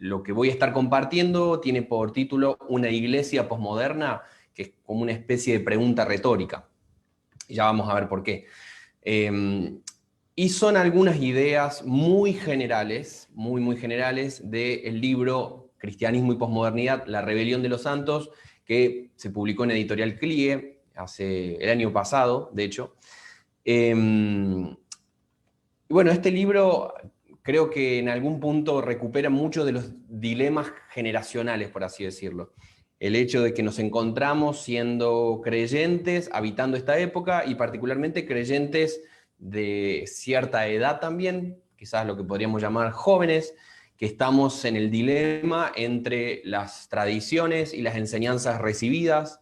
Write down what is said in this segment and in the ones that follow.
lo que voy a estar compartiendo tiene por título Una iglesia posmoderna, que es como una especie de pregunta retórica. Y ya vamos a ver por qué. Y son algunas ideas muy generales, muy generales, del libro Cristianismo y Posmodernidad, La rebelión de los santos, que se publicó en Editorial CLIE el año pasado, de hecho. Y bueno, este libro creo que en algún punto recupera muchos de los dilemas generacionales, por así decirlo. El hecho de que nos encontramos siendo creyentes, habitando esta época, y particularmente creyentes de cierta edad también, quizás lo que podríamos llamar jóvenes, que estamos en el dilema entre las tradiciones y las enseñanzas recibidas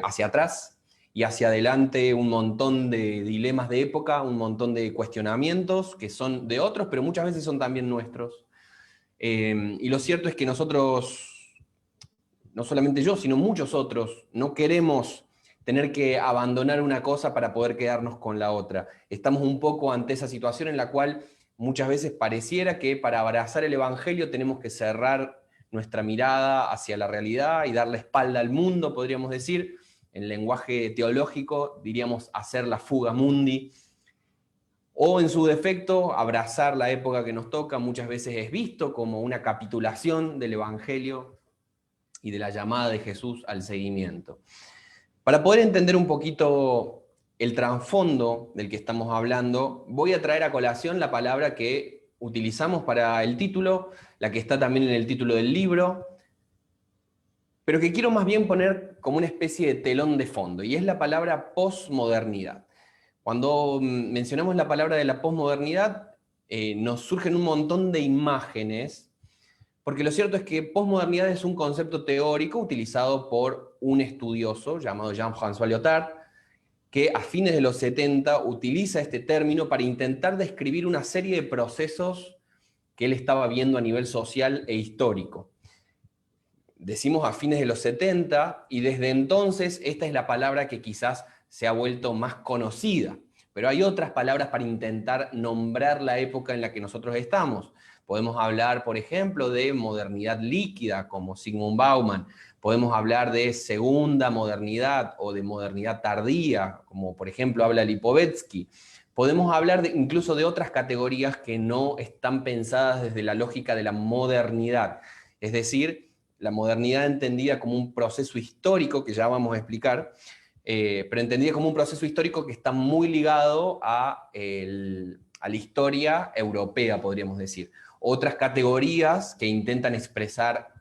hacia atrás, y hacia adelante un montón de dilemas de época, un montón de cuestionamientos que son de otros, pero muchas veces son también nuestros. Y lo cierto es que nosotros, no solamente yo, sino muchos otros, no queremos tener que abandonar una cosa para poder quedarnos con la otra. Estamos un poco ante esa situación en la cual muchas veces pareciera que para abrazar el Evangelio tenemos que cerrar nuestra mirada hacia la realidad y dar la espalda al mundo, podríamos decir. En lenguaje teológico diríamos hacer la fuga mundi, o en su defecto abrazar la época que nos toca. Muchas veces es visto como una capitulación del Evangelio y de la llamada de Jesús al seguimiento. Para poder entender un poquito el trasfondo del que estamos hablando, voy a traer a colación la palabra que utilizamos para el título, la que está también en el título del libro, pero que quiero más bien poner como una especie de telón de fondo, y es la palabra posmodernidad. Cuando mencionamos la palabra de la posmodernidad, nos surgen un montón de imágenes, porque lo cierto es que posmodernidad es un concepto teórico utilizado por un estudioso llamado Jean-François Lyotard, que a fines de los 70 utiliza este término para intentar describir una serie de procesos que él estaba viendo a nivel social e histórico. Decimos a fines de los 70, y desde entonces esta es la palabra que quizás se ha vuelto más conocida. Pero hay otras palabras para intentar nombrar la época en la que nosotros estamos. Podemos hablar, por ejemplo, de modernidad líquida, como Zygmunt Bauman. Podemos hablar de segunda modernidad o de modernidad tardía, como por ejemplo habla Lipovetsky. Podemos hablar incluso de otras categorías que no están pensadas desde la lógica de la modernidad. Es decir, la modernidad entendida como un proceso histórico, que ya vamos a explicar, pero entendida como un proceso histórico que está muy ligado a la historia europea, podríamos decir. Otras categorías que intentan expresar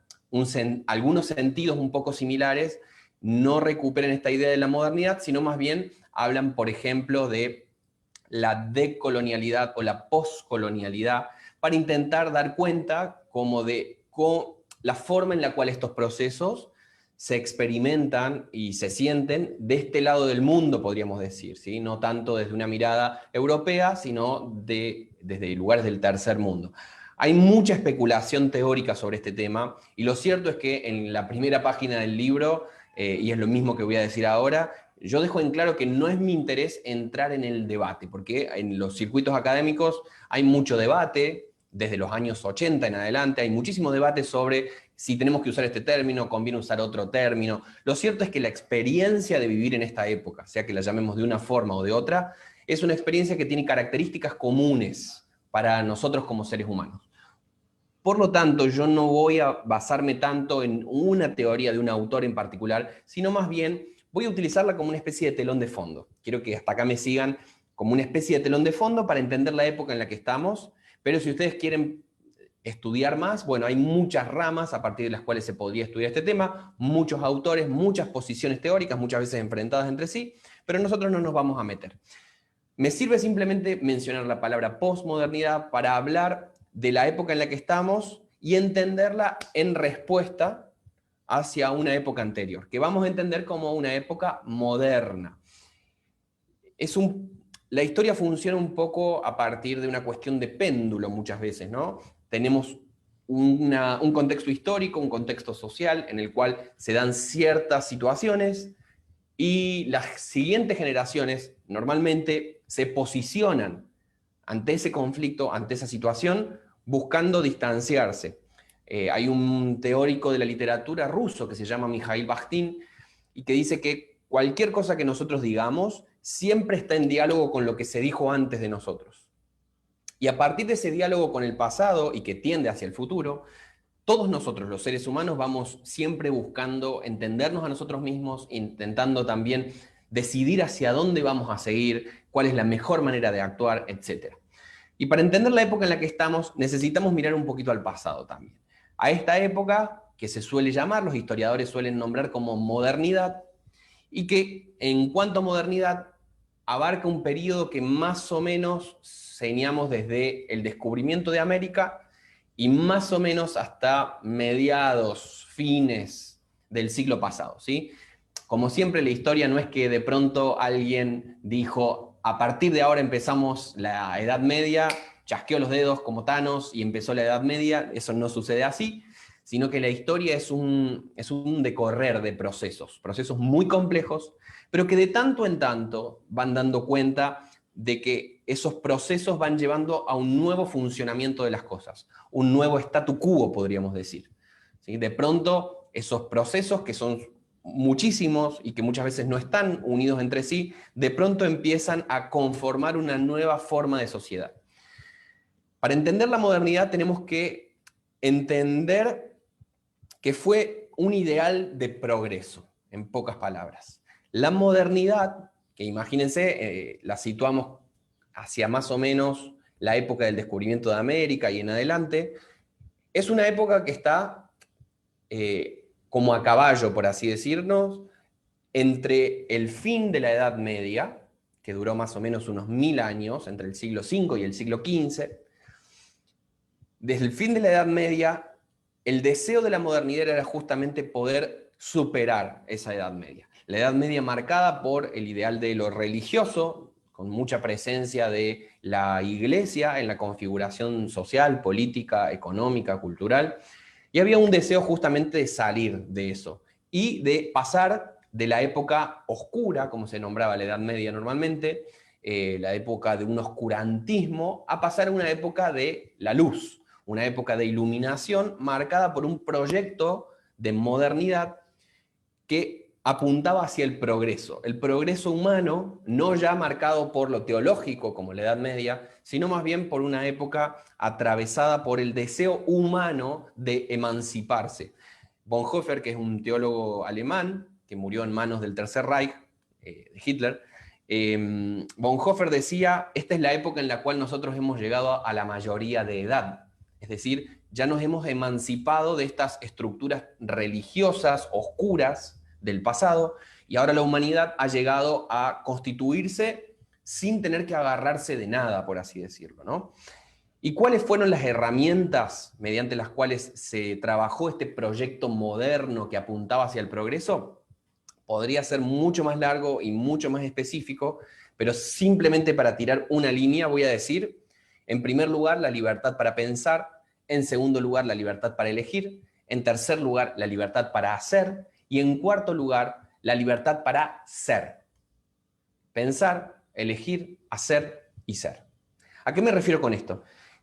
algunos sentidos un poco similares no recuperan esta idea de la modernidad, sino más bien hablan, por ejemplo, de la decolonialidad o la poscolonialidad, para intentar dar cuenta como de la forma en la cual estos procesos se experimentan y se sienten de este lado del mundo, podríamos decir, ¿sí? No tanto desde una mirada europea, sino desde lugares del tercer mundo. Hay mucha especulación teórica sobre este tema, y lo cierto es que en la primera página del libro, y es lo mismo que voy a decir ahora, yo dejo en claro que no es mi interés entrar en el debate, porque en los circuitos académicos hay mucho debate. Desde los años 80 en adelante hay muchísimo debate sobre si tenemos que usar este término, conviene usar otro término. Lo cierto es que la experiencia de vivir en esta época, sea que la llamemos de una forma o de otra, es una experiencia que tiene características comunes para nosotros como seres humanos. Por lo tanto, yo no voy a basarme tanto en una teoría de un autor en particular, sino más bien voy a utilizarla como una especie de telón de fondo. Quiero que hasta acá me sigan como una especie de telón de fondo para entender la época en la que estamos. Pero si ustedes quieren estudiar más, bueno, hay muchas ramas a partir de las cuales se podría estudiar este tema, muchos autores, muchas posiciones teóricas, muchas veces enfrentadas entre sí, pero nosotros no nos vamos a meter. Me sirve simplemente mencionar la palabra posmodernidad para hablar de la época en la que estamos y entenderla en respuesta hacia una época anterior, que vamos a entender como una época moderna. La historia funciona un poco a partir de una cuestión de péndulo muchas veces, ¿no? Tenemos un contexto histórico, un contexto social en el cual se dan ciertas situaciones, y las siguientes generaciones normalmente se posicionan ante ese conflicto, ante esa situación, buscando distanciarse. Hay un teórico de la literatura ruso que se llama Mikhail Bakhtin y que dice que cualquier cosa que nosotros digamos siempre está en diálogo con lo que se dijo antes de nosotros. Y a partir de ese diálogo con el pasado y que tiende hacia el futuro, todos nosotros, los seres humanos, vamos siempre buscando entendernos a nosotros mismos, intentando también decidir hacia dónde vamos a seguir, cuál es la mejor manera de actuar, etc. Y para entender la época en la que estamos, necesitamos mirar un poquito al pasado también. A esta época, que se suele llamar, los historiadores suelen nombrar como modernidad, y que en cuanto a modernidad, abarca un periodo que más o menos señamos desde el descubrimiento de América y más o menos hasta mediados, fines del siglo pasado, ¿sí? Como siempre, la historia no es que de pronto alguien dijo, a partir de ahora empezamos la Edad Media, chasqueó los dedos como Thanos y empezó la Edad Media. Eso no sucede así, sino que la historia es un decorrer de procesos muy complejos, pero que de tanto en tanto van dando cuenta de que esos procesos van llevando a un nuevo funcionamiento de las cosas, un nuevo statu quo, podríamos decir. ¿Sí? De pronto, esos procesos que son muchísimos y que muchas veces no están unidos entre sí, de pronto empiezan a conformar una nueva forma de sociedad. Para entender la modernidad tenemos que entender que fue un ideal de progreso, en pocas palabras. La modernidad, que imagínense, la situamos hacia más o menos la época del descubrimiento de América y en adelante, es una época que está como a caballo, por así decirnos, entre el fin de la Edad Media, que duró más o menos unos 1000 años, entre el siglo V y el siglo XV. Desde el fin de la Edad Media, el deseo de la modernidad era justamente poder superar esa Edad Media. La Edad Media marcada por el ideal de lo religioso, con mucha presencia de la iglesia en la configuración social, política, económica, cultural, y había un deseo justamente de salir de eso y de pasar de la época oscura, como se nombraba la Edad Media normalmente, la época de un oscurantismo, a pasar a una época de la luz, una época de iluminación marcada por un proyecto de modernidad que apuntaba hacia el progreso humano, no ya marcado por lo teológico como la Edad Media, sino más bien por una época atravesada por el deseo humano de emanciparse. Bonhoeffer, que es un teólogo alemán, que murió en manos del Tercer Reich, de Hitler, Bonhoeffer decía, esta es la época en la cual nosotros hemos llegado a la mayoría de edad. Es decir, ya nos hemos emancipado de estas estructuras religiosas oscuras del pasado, y ahora la humanidad ha llegado a constituirse sin tener que agarrarse de nada, por así decirlo, ¿no? ¿Y cuáles fueron las herramientas mediante las cuales se trabajó este proyecto moderno que apuntaba hacia el progreso? Podría ser mucho más largo y mucho más específico, pero simplemente para tirar una línea voy a decir, en primer lugar, la libertad para pensar, en segundo lugar, la libertad para elegir, en tercer lugar, la libertad para hacer, y en cuarto lugar, la libertad para ser. Pensar, elegir, hacer y ser. ¿A qué me refiero con esto?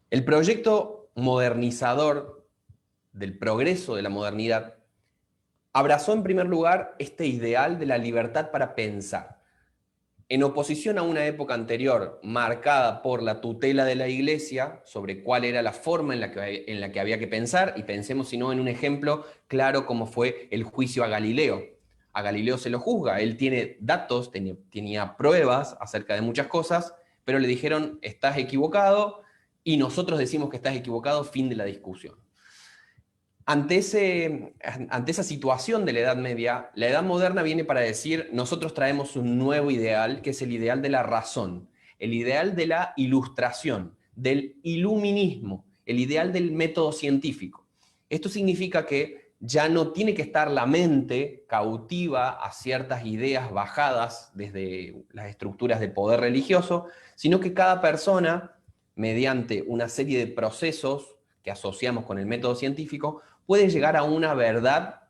El proyecto modernizador del progreso de la modernidad abrazó en primer lugar este ideal de la libertad para pensar, en oposición a una época anterior marcada por la tutela de la Iglesia sobre cuál era la forma en la que había que pensar, y pensemos si no en un ejemplo claro como fue el juicio a Galileo. A Galileo se lo juzga, él tiene datos, tenía pruebas acerca de muchas cosas, pero le dijeron, estás equivocado, y nosotros decimos que estás equivocado, fin de la discusión. Ante esa situación de la Edad Media, la Edad Moderna viene para decir, nosotros traemos un nuevo ideal, que es el ideal de la razón, el ideal de la ilustración, del iluminismo, el ideal del método científico. Esto significa que ya no tiene que estar la mente cautiva a ciertas ideas bajadas desde las estructuras de poder religioso, sino que cada persona, mediante una serie de procesos que asociamos con el método científico, puede llegar a una verdad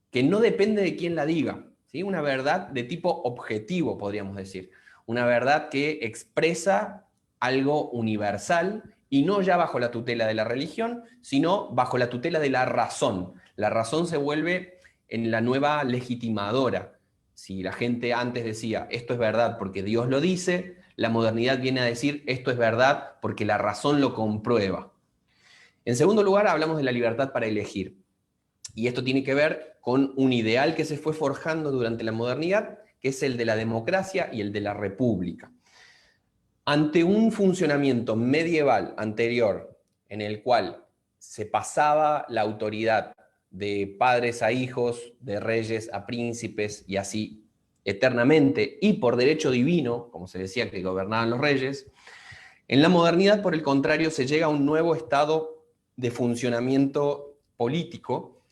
que no depende de quién la diga, ¿sí? Una verdad de tipo objetivo, podríamos decir. Una verdad que expresa algo universal y no ya bajo la tutela de la religión, sino bajo la tutela de la razón. La razón se vuelve en la nueva legitimadora. Si la gente antes decía, esto es verdad porque Dios lo dice, la modernidad viene a decir, esto es verdad porque la razón lo comprueba. En segundo lugar, hablamos de la libertad para elegir. Y esto tiene que ver con un ideal que se fue forjando durante la modernidad, que es el de la democracia y el de la república. Ante un funcionamiento medieval anterior, en el cual se pasaba la autoridad de padres a hijos, de reyes a príncipes, y así eternamente, y por derecho divino, como se decía que gobernaban los reyes, en la modernidad, por el contrario, se llega a un nuevo estado de funcionamiento político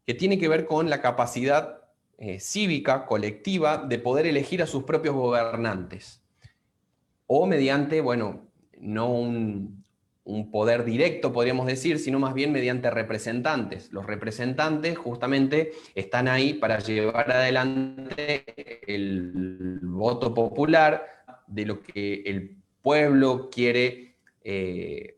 que tiene que ver con la capacidad cívica, colectiva, de poder elegir a sus propios gobernantes. O mediante, bueno, no un poder directo, podríamos decir, sino más bien mediante representantes. Los representantes justamente están ahí para llevar adelante el voto popular de lo que el pueblo quiere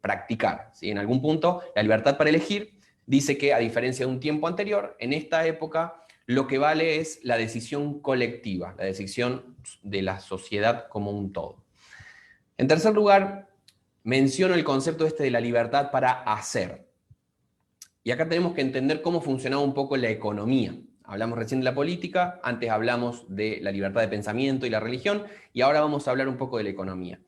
practicar. ¿Sí? En algún punto, la libertad para elegir dice que, a diferencia de un tiempo anterior, en esta época lo que vale es la decisión colectiva, la decisión de la sociedad como un todo. En tercer lugar, menciono el concepto de la libertad para hacer. Y acá tenemos que entender cómo funcionaba un poco la economía. Hablamos recién de la política, antes hablamos de la libertad de pensamiento y la religión, y ahora vamos a hablar un poco de la economía.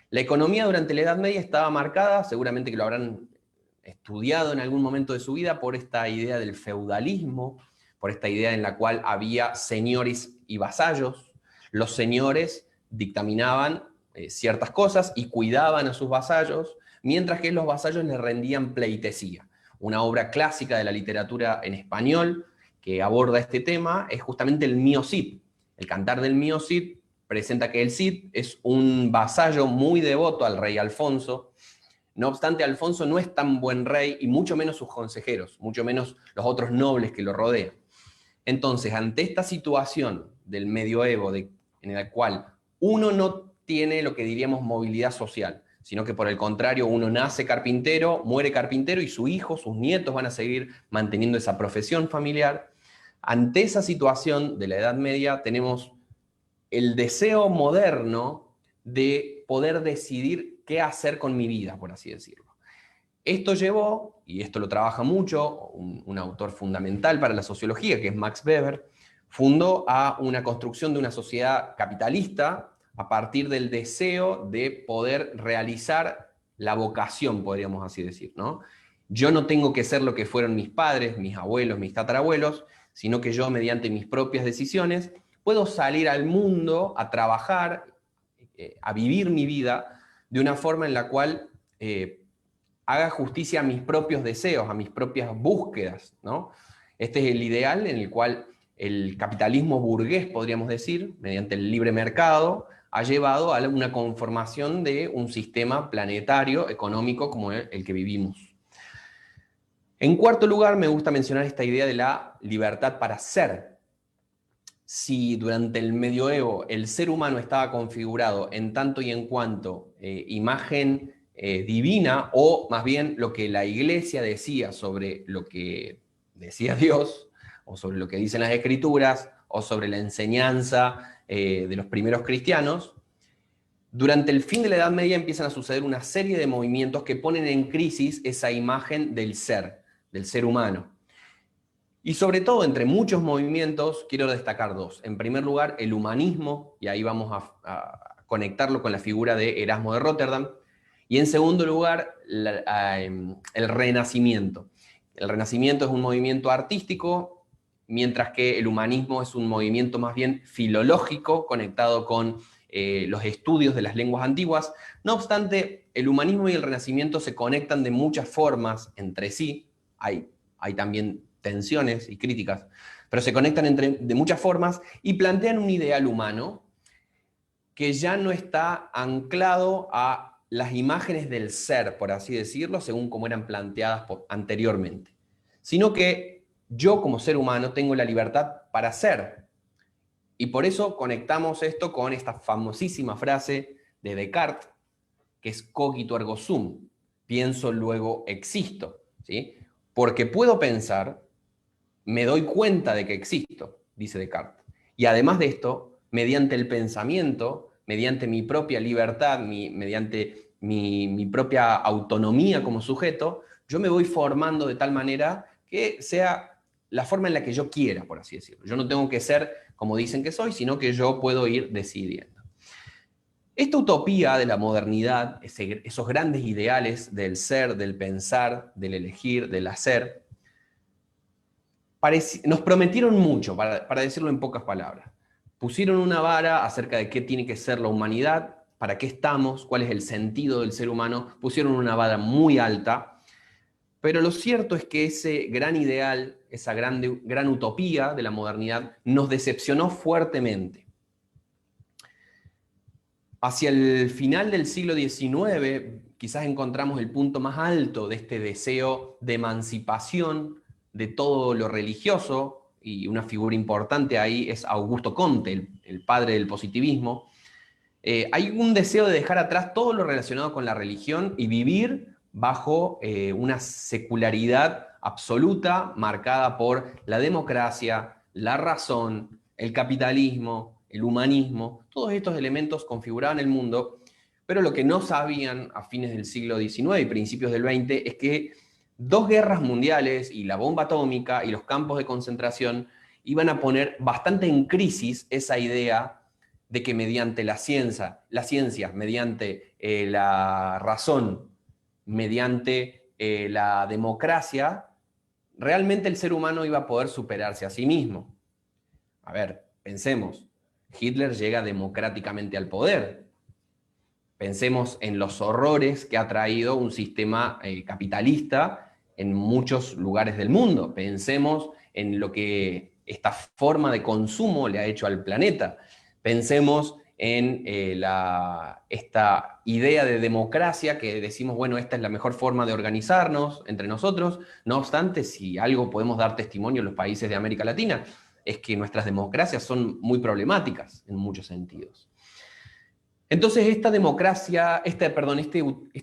La economía durante la Edad Media estaba marcada, seguramente que lo habrán estudiado en algún momento de su vida, por esta idea del feudalismo, por esta idea en la cual había señores y vasallos. Los señores dictaminaban ciertas cosas y cuidaban a sus vasallos, mientras que los vasallos les rendían pleitesía. Una obra clásica de la literatura en español que aborda este tema es justamente el Mío Cid. El Cantar del Mío Cid presenta que el Cid es un vasallo muy devoto al rey Alfonso. No obstante, Alfonso no es tan buen rey, y mucho menos sus consejeros, mucho menos los otros nobles que lo rodean. Entonces, ante esta situación del medioevo, en la cual uno no tiene lo que diríamos movilidad social, sino que por el contrario uno nace carpintero, muere carpintero y su hijo, sus nietos van a seguir manteniendo esa profesión familiar. Ante esa situación de la Edad Media tenemos el deseo moderno de poder decidir qué hacer con mi vida, por así decirlo. Esto llevó, y esto lo trabaja mucho, un autor fundamental para la sociología, que es Max Weber, fundó a una construcción de una sociedad capitalista a partir del deseo de poder realizar la vocación, podríamos así decir, ¿no? Yo no tengo que ser lo que fueron mis padres, mis abuelos, mis tatarabuelos, sino que yo, mediante mis propias decisiones, puedo salir al mundo a trabajar, a vivir mi vida de una forma en la cual haga justicia a mis propios deseos, a mis propias búsquedas, ¿no? Este es el ideal en el cual el capitalismo burgués, podríamos decir, mediante el libre mercado, ha llevado a una conformación de un sistema planetario, económico, como el que vivimos. En cuarto lugar, me gusta mencionar esta idea de la libertad para ser. Si durante el medioevo el ser humano estaba configurado en tanto y en cuanto imagen divina, o más bien lo que la iglesia decía sobre lo que decía Dios, o sobre lo que dicen las escrituras, o sobre la enseñanza de los primeros cristianos, durante el fin de la Edad Media empiezan a suceder una serie de movimientos que ponen en crisis esa imagen del ser humano. Y sobre todo, entre muchos movimientos, quiero destacar dos. En primer lugar, el humanismo, y ahí vamos a conectarlo con la figura de Erasmo de Róterdam. Y en segundo lugar, el Renacimiento. El Renacimiento es un movimiento artístico, mientras que el humanismo es un movimiento más bien filológico, conectado con los estudios de las lenguas antiguas. No obstante, el humanismo y el Renacimiento se conectan de muchas formas entre sí. Hay también tensiones y críticas, pero se conectan de muchas formas y plantean un ideal humano que ya no está anclado a las imágenes del ser, por así decirlo, según como eran planteadas anteriormente, sino que yo como ser humano tengo la libertad para ser. Y por eso conectamos esto con esta famosísima frase de Descartes, que es cogito ergo sum. pienso, luego existo, ¿sí? Porque puedo pensar, me doy cuenta de que existo, dice Descartes. Y además de esto, mediante el pensamiento, mediante mi propia libertad, mediante mi propia autonomía como sujeto, yo me voy formando de tal manera que sea la forma en la que yo quiera, por así decirlo. Yo no tengo que ser como dicen que soy, sino que yo puedo ir decidiendo. Esta utopía de la modernidad, esos grandes ideales del ser, del pensar, del elegir, del hacer, nos prometieron mucho, para decirlo en pocas palabras. Pusieron una vara acerca de qué tiene que ser la humanidad, para qué estamos, cuál es el sentido del ser humano. Pusieron una vara muy alta, pero lo cierto es que ese gran ideal, esa gran utopía de la modernidad, nos decepcionó fuertemente. Hacia el final del siglo XIX, quizás encontramos el punto más alto de este deseo de emancipación de todo lo religioso, y una figura importante ahí es Augusto Comte, el padre del positivismo. Hay un deseo de dejar atrás todo lo relacionado con la religión y vivir bajo una secularidad absoluta marcada por la democracia, la razón, el capitalismo, el humanismo. Todos estos elementos configuraban el mundo, pero lo que no sabían a fines del siglo XIX y principios del XX es que dos guerras mundiales y la bomba atómica y los campos de concentración iban a poner bastante en crisis esa idea de que mediante la ciencia, mediante la razón, mediante la democracia, realmente el ser humano iba a poder superarse a sí mismo. A ver, pensemos, Hitler llega democráticamente al poder. Pensemos en los horrores que ha traído un sistema capitalista en muchos lugares del mundo. Pensemos en lo que esta forma de consumo le ha hecho al planeta. Pensemos en esta idea de democracia que decimos, bueno, esta es la mejor forma de organizarnos entre nosotros. No obstante, si algo podemos dar testimonio en los países de América Latina, es que nuestras democracias son muy problemáticas en muchos sentidos. Entonces esta democracia, esta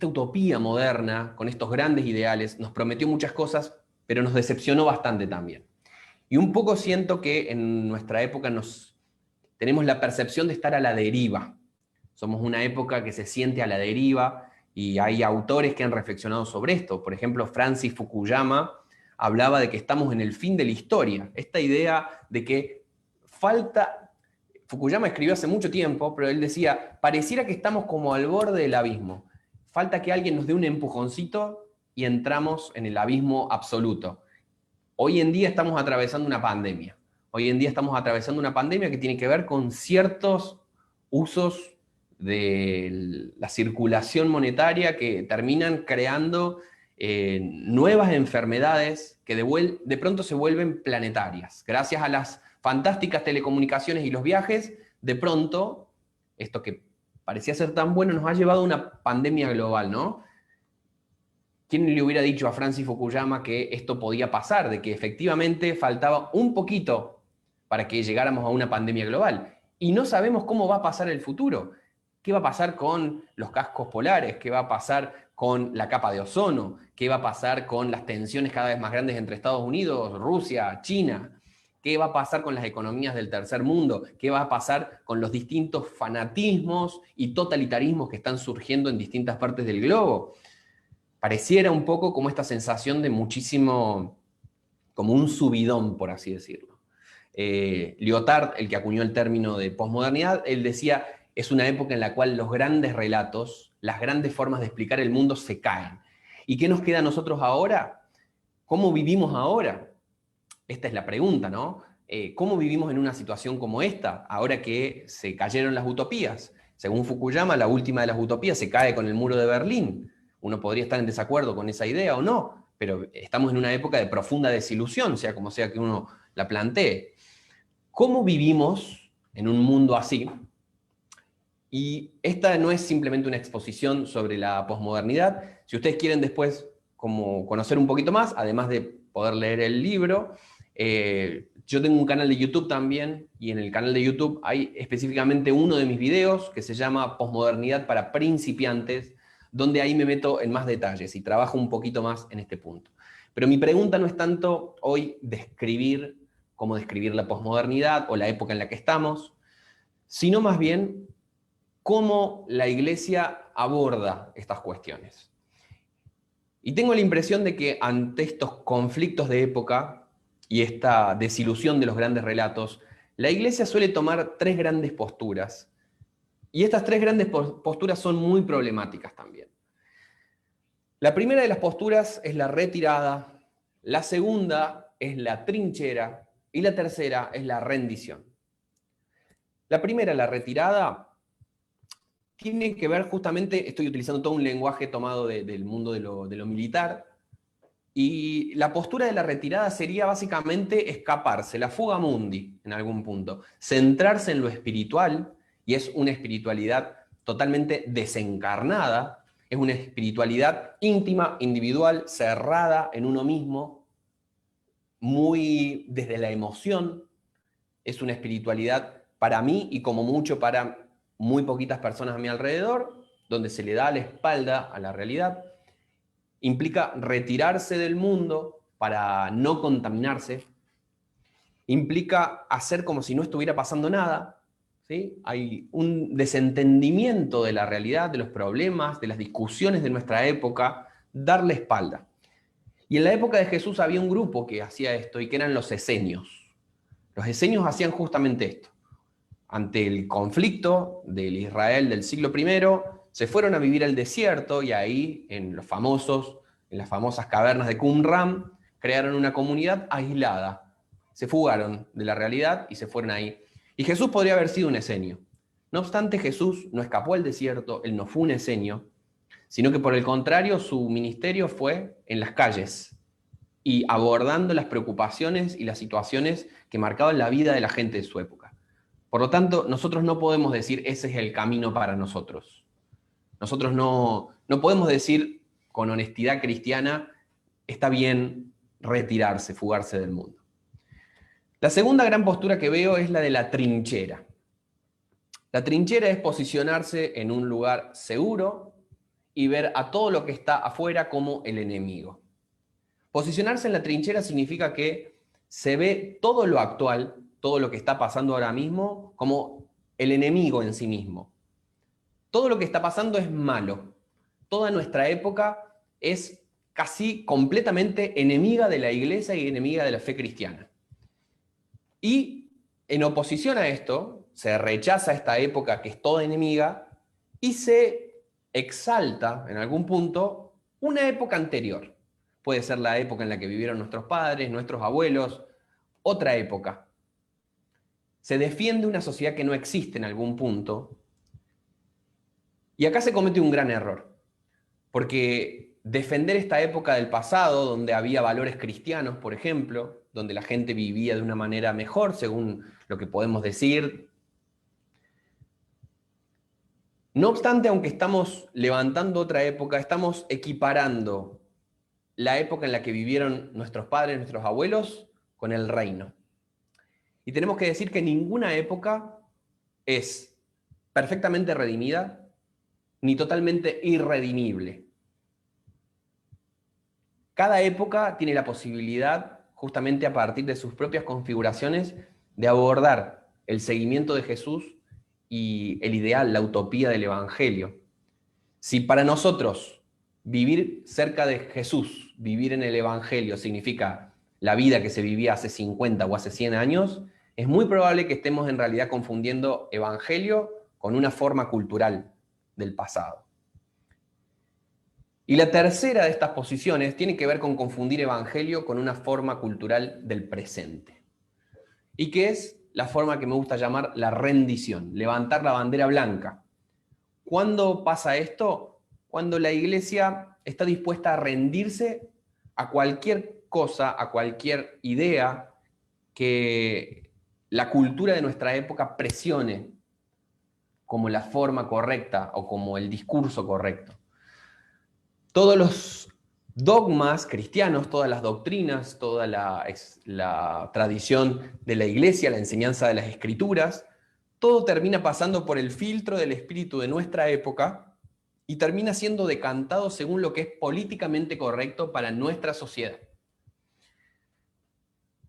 utopía moderna, con estos grandes ideales, nos prometió muchas cosas, pero nos decepcionó bastante también. Y un poco siento que en nuestra época tenemos la percepción de estar a la deriva. Somos una época que se siente a la deriva y hay autores que han reflexionado sobre esto. Por ejemplo, Francis Fukuyama hablaba de que estamos en el fin de la historia. Esta idea de que Fukuyama escribió hace mucho tiempo, pero él decía, pareciera que estamos como al borde del abismo. Falta que alguien nos dé un empujoncito y entramos en el abismo absoluto. Hoy en día estamos atravesando una pandemia. Hoy en día estamos atravesando una pandemia que tiene que ver con ciertos usos de la circulación monetaria que terminan creando nuevas enfermedades que de pronto se vuelven planetarias. Gracias a las fantásticas telecomunicaciones y los viajes, de pronto, esto que parecía ser tan bueno nos ha llevado a una pandemia global, ¿no? ¿Quién le hubiera dicho a Francis Fukuyama que esto podía pasar, de que efectivamente faltaba un poquito para que llegáramos a una pandemia global? Y no sabemos cómo va a pasar el futuro. ¿Qué va a pasar con los cascos polares? ¿Qué va a pasar con la capa de ozono? ¿Qué va a pasar con las tensiones cada vez más grandes entre Estados Unidos, Rusia, China? ¿Qué va a pasar con las economías del tercer mundo? ¿Qué va a pasar con los distintos fanatismos y totalitarismos que están surgiendo en distintas partes del globo? Pareciera un poco como esta sensación de muchísimo, como un subidón, por así decirlo. Lyotard, el que acuñó el término de posmodernidad, él decía, es una época en la cual los grandes relatos, las grandes formas de explicar el mundo se caen. ¿Y qué nos queda a nosotros ahora? ¿Cómo vivimos ahora? Esta es la pregunta, ¿no? ¿Cómo vivimos en una situación como esta, ahora que se cayeron las utopías? Según Fukuyama, la última de las utopías se cae con el muro de Berlín. Uno podría estar en desacuerdo con esa idea o no, pero estamos en una época de profunda desilusión, sea como sea que uno la plantee. ¿Cómo vivimos en un mundo así? Y esta no es simplemente una exposición sobre la posmodernidad. Si ustedes quieren después como conocer un poquito más, además de poder leer el libro, yo tengo un canal de YouTube también, y en el canal de YouTube hay específicamente uno de mis videos que se llama Posmodernidad para principiantes, donde ahí me meto en más detalles y trabajo un poquito más en este punto. Pero mi pregunta no es tanto hoy describir cómo describir la posmodernidad o la época en la que estamos, sino más bien cómo la Iglesia aborda estas cuestiones. Y tengo la impresión de que ante estos conflictos de época y esta desilusión de los grandes relatos, la Iglesia suele tomar tres grandes posturas. Y estas tres grandes posturas son muy problemáticas también. La primera de las posturas es la retirada, la segunda es la trinchera y la tercera es la rendición. La primera, la retirada, tiene que ver justamente, estoy utilizando todo un lenguaje tomado del mundo de lo militar, y la postura de la retirada sería básicamente escaparse, la fuga mundi en algún punto, centrarse en lo espiritual, y es una espiritualidad totalmente desencarnada, es una espiritualidad íntima, individual, cerrada en uno mismo, muy desde la emoción, es una espiritualidad para mí y como mucho para muy poquitas personas a mi alrededor, donde se le da la espalda a la realidad. Implica retirarse del mundo para no contaminarse. Implica hacer como si no estuviera pasando nada. ¿Sí? Hay un desentendimiento de la realidad, de los problemas, de las discusiones de nuestra época, darle espalda. Y en la época de Jesús había un grupo que hacía esto y que eran los esenios. Los esenios hacían justamente esto. Ante el conflicto del Israel del siglo I, se fueron a vivir al desierto y ahí, en las famosas cavernas de Qumran, crearon una comunidad aislada. Se fugaron de la realidad y se fueron ahí. Y Jesús podría haber sido un esenio. No obstante, Jesús no escapó al desierto, él no fue un esenio, sino que por el contrario, su ministerio fue en las calles y abordando las preocupaciones y las situaciones que marcaban la vida de la gente de su época. Por lo tanto, nosotros no podemos decir ese es el camino para nosotros. Nosotros no podemos decir con honestidad cristiana, está bien retirarse, fugarse del mundo. La segunda gran postura que veo es la de la trinchera. La trinchera es posicionarse en un lugar seguro y ver a todo lo que está afuera como el enemigo. Posicionarse en la trinchera significa que se ve todo lo actual, todo lo que está pasando ahora mismo, como el enemigo en sí mismo. Todo lo que está pasando es malo. Toda nuestra época es casi completamente enemiga de la iglesia y enemiga de la fe cristiana. Y en oposición a esto, se rechaza esta época que es toda enemiga y se exalta en algún punto una época anterior. Puede ser la época en la que vivieron nuestros padres, nuestros abuelos, otra época. Se defiende una sociedad que no existe en algún punto. Y acá se comete un gran error, porque defender esta época del pasado, donde había valores cristianos, por ejemplo, donde la gente vivía de una manera mejor, según lo que podemos decir. No obstante, aunque estamos levantando otra época, estamos equiparando la época en la que vivieron nuestros padres, nuestros abuelos, con el reino. Y tenemos que decir que ninguna época es perfectamente redimida ni totalmente irredimible. Cada época tiene la posibilidad, justamente a partir de sus propias configuraciones, de abordar el seguimiento de Jesús y el ideal, la utopía del Evangelio. Si para nosotros vivir cerca de Jesús, vivir en el Evangelio, significa la vida que se vivía hace 50 o hace 100 años, es muy probable que estemos en realidad confundiendo Evangelio con una forma cultural del pasado. Y la tercera de estas posiciones tiene que ver con confundir Evangelio con una forma cultural del presente. Y que es la forma que me gusta llamar la rendición, levantar la bandera blanca. ¿Cuándo pasa esto? Cuando la iglesia está dispuesta a rendirse a cualquier cosa, a cualquier idea que la cultura de nuestra época presione como la forma correcta o como el discurso correcto. Todos los dogmas cristianos, todas las doctrinas, toda la tradición de la iglesia, la enseñanza de las escrituras, todo termina pasando por el filtro del espíritu de nuestra época y termina siendo decantado según lo que es políticamente correcto para nuestra sociedad.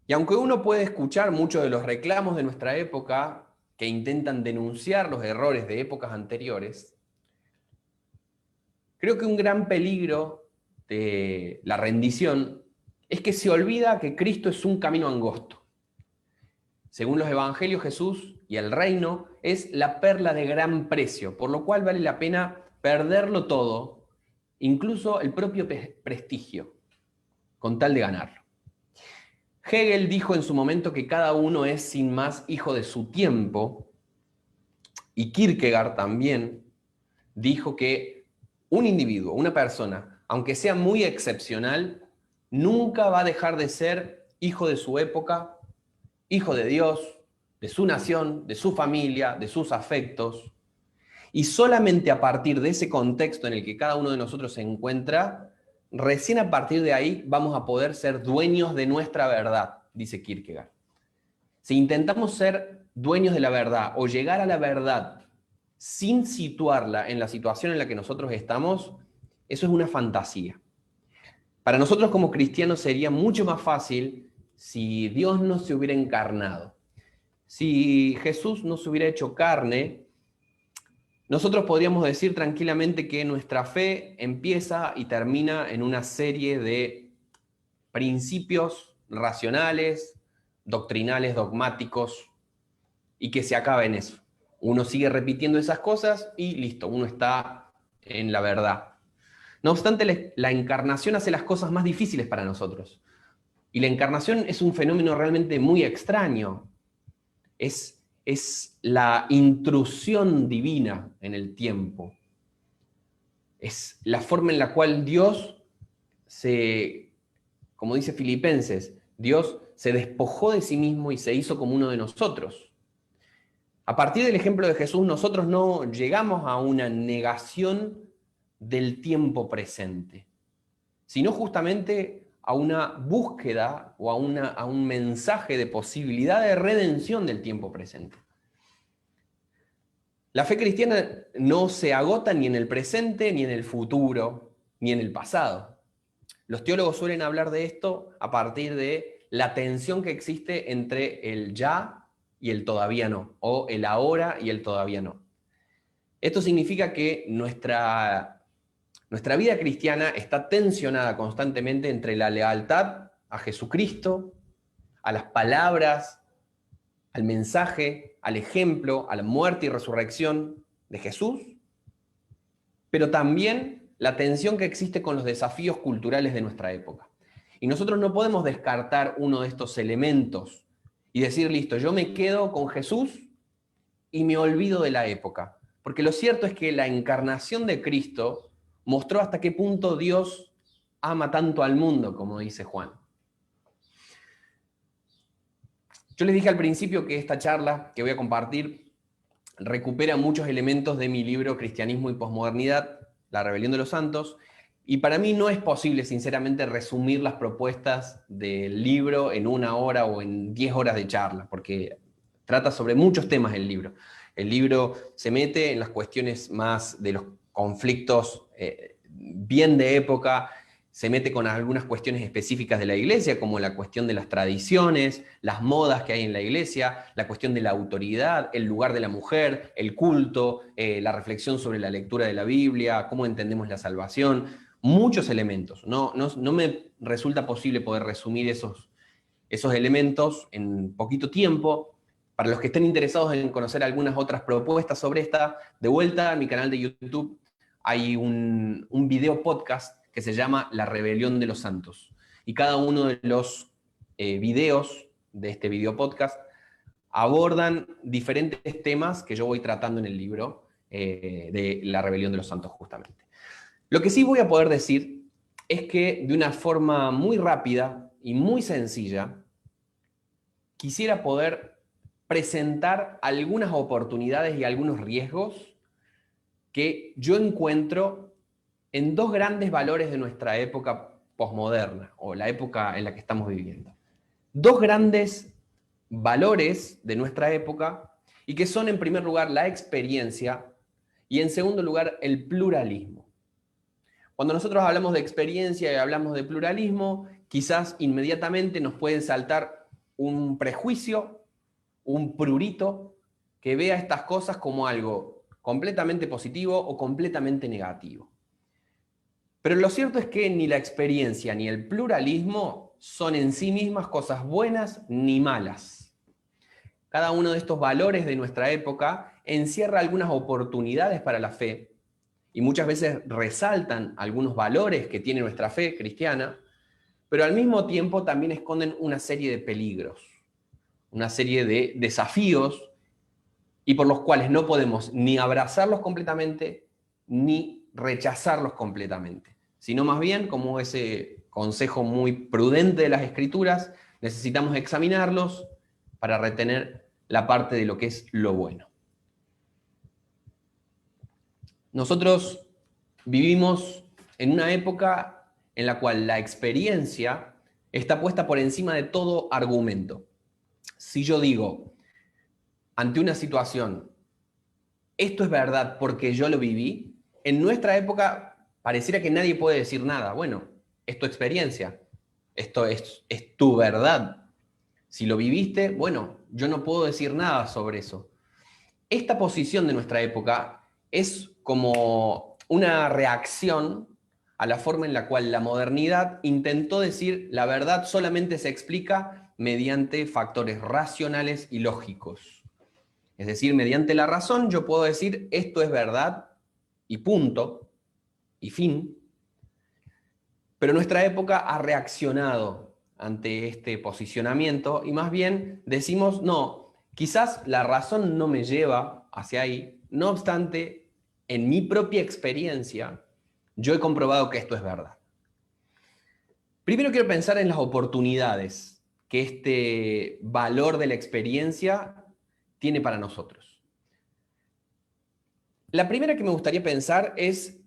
Y aunque uno puede escuchar muchos de los reclamos de nuestra época que intentan denunciar los errores de épocas anteriores, creo que un gran peligro de la rendición es que se olvida que Cristo es un camino angosto. Según los evangelios, Jesús y el reino es la perla de gran precio, por lo cual vale la pena perderlo todo, incluso el propio prestigio, con tal de ganarlo. Hegel dijo en su momento que cada uno es sin más hijo de su tiempo, y Kierkegaard también dijo que un individuo, una persona, aunque sea muy excepcional, nunca va a dejar de ser hijo de su época, hijo de Dios, de su nación, de su familia, de sus afectos. Y solamente a partir de ese contexto en el que cada uno de nosotros se encuentra, recién a partir de ahí vamos a poder ser dueños de nuestra verdad, dice Kierkegaard. Si intentamos ser dueños de la verdad o llegar a la verdad sin situarla en la situación en la que nosotros estamos, eso es una fantasía. Para nosotros como cristianos sería mucho más fácil si Dios no se hubiera encarnado. Si Jesús no se hubiera hecho carne, nosotros podríamos decir tranquilamente que nuestra fe empieza y termina en una serie de principios racionales, doctrinales, dogmáticos, y que se acaba en eso. Uno sigue repitiendo esas cosas y listo, uno está en la verdad. No obstante, la encarnación hace las cosas más difíciles para nosotros. Y la encarnación es un fenómeno realmente muy extraño. Es la intrusión divina en el tiempo. Es la forma en la cual Dios como dice Filipenses, Dios se despojó de sí mismo y se hizo como uno de nosotros. A partir del ejemplo de Jesús, nosotros no llegamos a una negación del tiempo presente, sino justamente a una búsqueda o a un mensaje de posibilidad de redención del tiempo presente. La fe cristiana no se agota ni en el presente, ni en el futuro, ni en el pasado. Los teólogos suelen hablar de esto a partir de la tensión que existe entre el ya y el todavía no, o el ahora y el todavía no. Esto significa que nuestra vida cristiana está tensionada constantemente entre la lealtad a Jesucristo, a las palabras, al mensaje, al ejemplo, a la muerte y resurrección de Jesús, pero también la tensión que existe con los desafíos culturales de nuestra época. Y nosotros no podemos descartar uno de estos elementos y decir, listo, yo me quedo con Jesús y me olvido de la época. Porque lo cierto es que la encarnación de Cristo mostró hasta qué punto Dios ama tanto al mundo, como dice Juan. Yo les dije al principio que esta charla que voy a compartir recupera muchos elementos de mi libro Cristianismo y Posmodernidad, La Rebelión de los Santos, y para mí no es posible, sinceramente, resumir las propuestas del libro en 1 hora o en 10 horas de charla, porque trata sobre muchos temas el libro. El libro se mete en las cuestiones más de los conflictos bien de época, se mete con algunas cuestiones específicas de la iglesia, como la cuestión de las tradiciones, las modas que hay en la iglesia, la cuestión de la autoridad, el lugar de la mujer, el culto, la reflexión sobre la lectura de la Biblia, cómo entendemos la salvación, muchos elementos. No me resulta posible poder resumir esos elementos en poquito tiempo. Para los que estén interesados en conocer algunas otras propuestas sobre esta, de vuelta a mi canal de YouTube hay un video podcast que se llama La Rebelión de los Santos. Y cada uno de los videos de este video podcast abordan diferentes temas que yo voy tratando en el libro de La Rebelión de los Santos justamente. Lo que sí voy a poder decir es que de una forma muy rápida y muy sencilla, quisiera poder presentar algunas oportunidades y algunos riesgos que yo encuentro en 2 grandes valores de nuestra época posmoderna, o la época en la que estamos viviendo. 2 grandes valores de nuestra época, y que son, en primer lugar, la experiencia Y en segundo lugar, el pluralismo. Cuando nosotros hablamos de experiencia y hablamos de pluralismo, quizás inmediatamente nos puede saltar un prejuicio, un prurito, que vea estas cosas como algo completamente positivo o completamente negativo. Pero lo cierto es que ni la experiencia ni el pluralismo son en sí mismas cosas buenas ni malas. Cada uno de estos valores de nuestra época encierra algunas oportunidades para la fe y muchas veces resaltan algunos valores que tiene nuestra fe cristiana, pero al mismo tiempo también esconden una serie de peligros, una serie de desafíos y por los cuales no podemos ni abrazarlos completamente ni rechazarlos completamente, sino más bien, como ese consejo muy prudente de las Escrituras, necesitamos examinarlos para retener la parte de lo que es lo bueno. Nosotros vivimos en una época en la cual la experiencia está puesta por encima de todo argumento. Si yo digo, ante una situación, esto es verdad porque yo lo viví, en nuestra época pareciera que nadie puede decir nada. Bueno, es tu experiencia, esto es tu verdad. Si lo viviste, bueno, yo no puedo decir nada sobre eso. Esta posición de nuestra época es como una reacción a la forma en la cual la modernidad intentó decir la verdad solamente se explica mediante factores racionales y lógicos. Es decir, mediante la razón yo puedo decir esto es verdad y punto, y fin. Pero nuestra época ha reaccionado ante este posicionamiento y más bien decimos, no, quizás la razón no me lleva hacia ahí, no obstante, en mi propia experiencia, yo he comprobado que esto es verdad. Primero quiero pensar en las oportunidades que este valor de la experiencia tiene para nosotros. La primera que me gustaría pensar es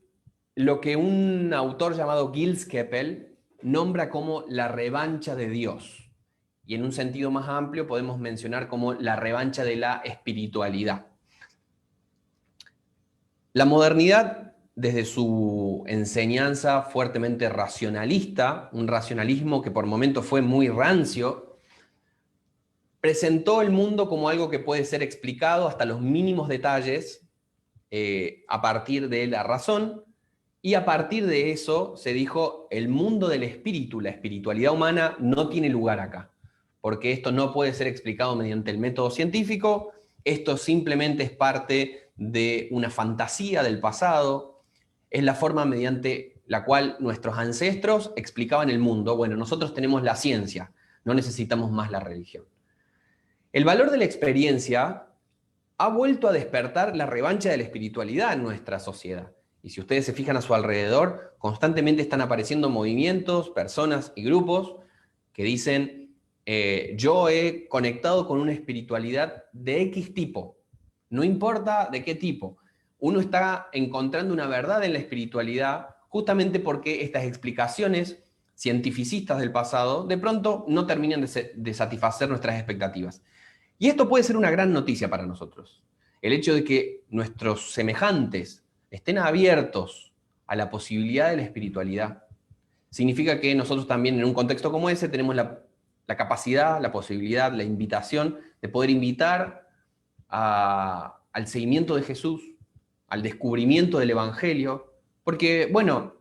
lo que un autor llamado Gil Skeppel nombra como la revancha de Dios. Y en un sentido más amplio podemos mencionar como la revancha de la espiritualidad. La modernidad, desde su enseñanza fuertemente racionalista, un racionalismo que por momentos fue muy rancio, presentó el mundo como algo que puede ser explicado hasta los mínimos detalles a partir de la razón, y a partir de eso se dijo, el mundo del espíritu, la espiritualidad humana, no tiene lugar acá, porque esto no puede ser explicado mediante el método científico, esto simplemente es parte de una fantasía del pasado, es la forma mediante la cual nuestros ancestros explicaban el mundo. Bueno, nosotros tenemos la ciencia, no necesitamos más la religión. El valor de la experiencia ha vuelto a despertar la revancha de la espiritualidad en nuestra sociedad. Y si ustedes se fijan a su alrededor, constantemente están apareciendo movimientos, personas y grupos que dicen, yo he conectado con una espiritualidad de X tipo, no importa de qué tipo. Uno está encontrando una verdad en la espiritualidad justamente porque estas explicaciones cientificistas del pasado de pronto no terminan de satisfacer nuestras expectativas. Y esto puede ser una gran noticia para nosotros. El hecho de que nuestros semejantes estén abiertos a la posibilidad de la espiritualidad significa que nosotros también en un contexto como ese tenemos la capacidad, la posibilidad, la invitación de poder invitar al seguimiento de Jesús, al descubrimiento del Evangelio, porque, bueno,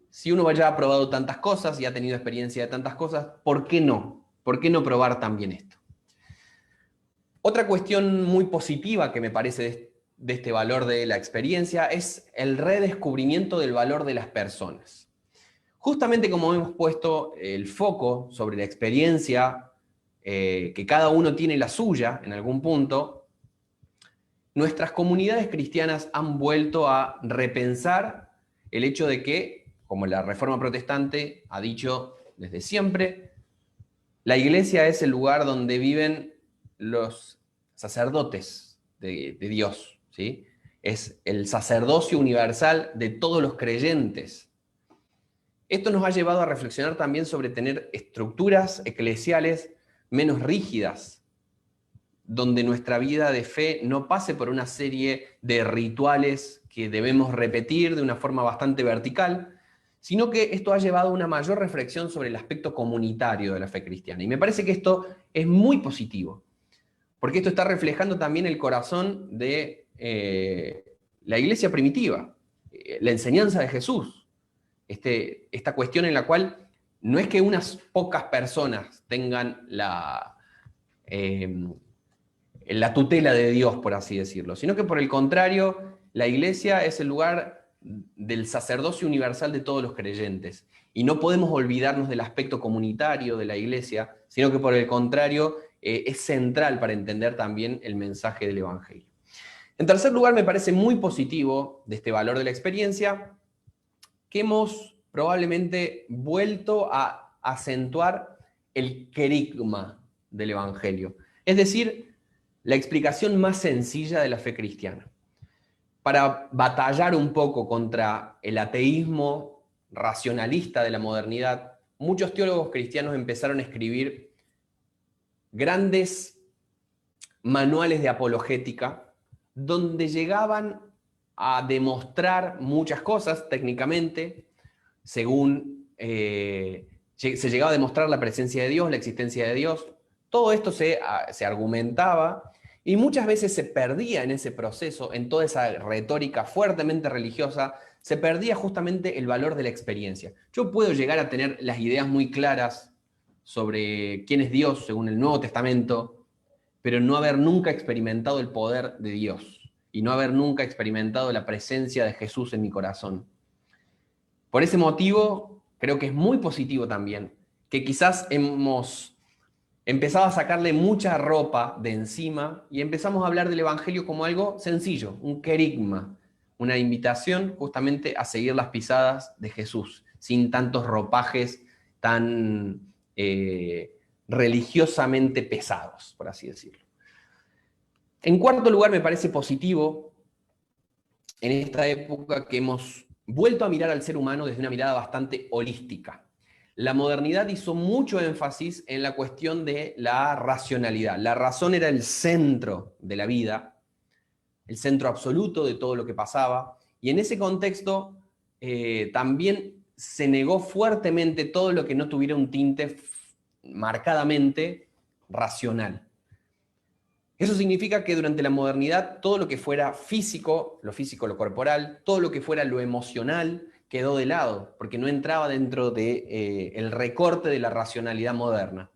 si uno ya ha probado tantas cosas y ha tenido experiencia de tantas cosas, ¿por qué no? ¿Por qué no probar también esto? Otra cuestión muy positiva que me parece de este valor de la experiencia es el redescubrimiento del valor de las personas. Justamente como hemos puesto el foco sobre la experiencia, que cada uno tiene la suya en algún punto, nuestras comunidades cristianas han vuelto a repensar el hecho de que, como la Reforma Protestante ha dicho desde siempre, la iglesia es el lugar donde viven los sacerdotes de Dios, ¿sí? Es el sacerdocio universal de todos los creyentes. Esto nos ha llevado a reflexionar también sobre tener estructuras eclesiales menos rígidas, donde nuestra vida de fe no pase por una serie de rituales que debemos repetir de una forma bastante vertical, sino que esto ha llevado a una mayor reflexión sobre el aspecto comunitario de la fe cristiana. Y me parece que esto es muy positivo, porque esto está reflejando también el corazón de la iglesia primitiva, la enseñanza de Jesús, esta cuestión en la cual no es que unas pocas personas tengan la tutela de Dios, por así decirlo, sino que por el contrario, la iglesia es el lugar del sacerdocio universal de todos los creyentes. Y no podemos olvidarnos del aspecto comunitario de la iglesia, sino que por el contrario, es central para entender también el mensaje del Evangelio. En tercer lugar, me parece muy positivo de este valor de la experiencia que hemos probablemente vuelto a acentuar el querigma del Evangelio, es decir, la explicación más sencilla de la fe cristiana. Para batallar un poco contra el ateísmo racionalista de la modernidad, muchos teólogos cristianos empezaron a escribir grandes manuales de apologética donde llegaban a demostrar muchas cosas técnicamente, según se llegaba a demostrar la presencia de Dios, la existencia de Dios. Todo esto se argumentaba y muchas veces se perdía en ese proceso, en toda esa retórica fuertemente religiosa, se perdía justamente el valor de la experiencia. Yo puedo llegar a tener las ideas muy claras sobre quién es Dios según el Nuevo Testamento, pero no haber nunca experimentado el poder de Dios y no haber nunca experimentado la presencia de Jesús en mi corazón. Por ese motivo, creo que es muy positivo también que quizás hemos empezado a sacarle mucha ropa de encima y empezamos a hablar del Evangelio como algo sencillo, un querigma, una invitación justamente a seguir las pisadas de Jesús, sin tantos ropajes tan religiosamente pesados, por así decirlo. En cuarto lugar, me parece positivo en esta época que hemos vuelto a mirar al ser humano desde una mirada bastante holística. La modernidad hizo mucho énfasis en la cuestión de la racionalidad. La razón era el centro de la vida, el centro absoluto de todo lo que pasaba, y en ese contexto también se negó fuertemente todo lo que no tuviera un tinte marcadamente racional. Eso significa que durante la modernidad todo lo que fuera físico, lo corporal, todo lo que fuera lo emocional, quedó de lado, porque no entraba dentro del recorte de la racionalidad moderna.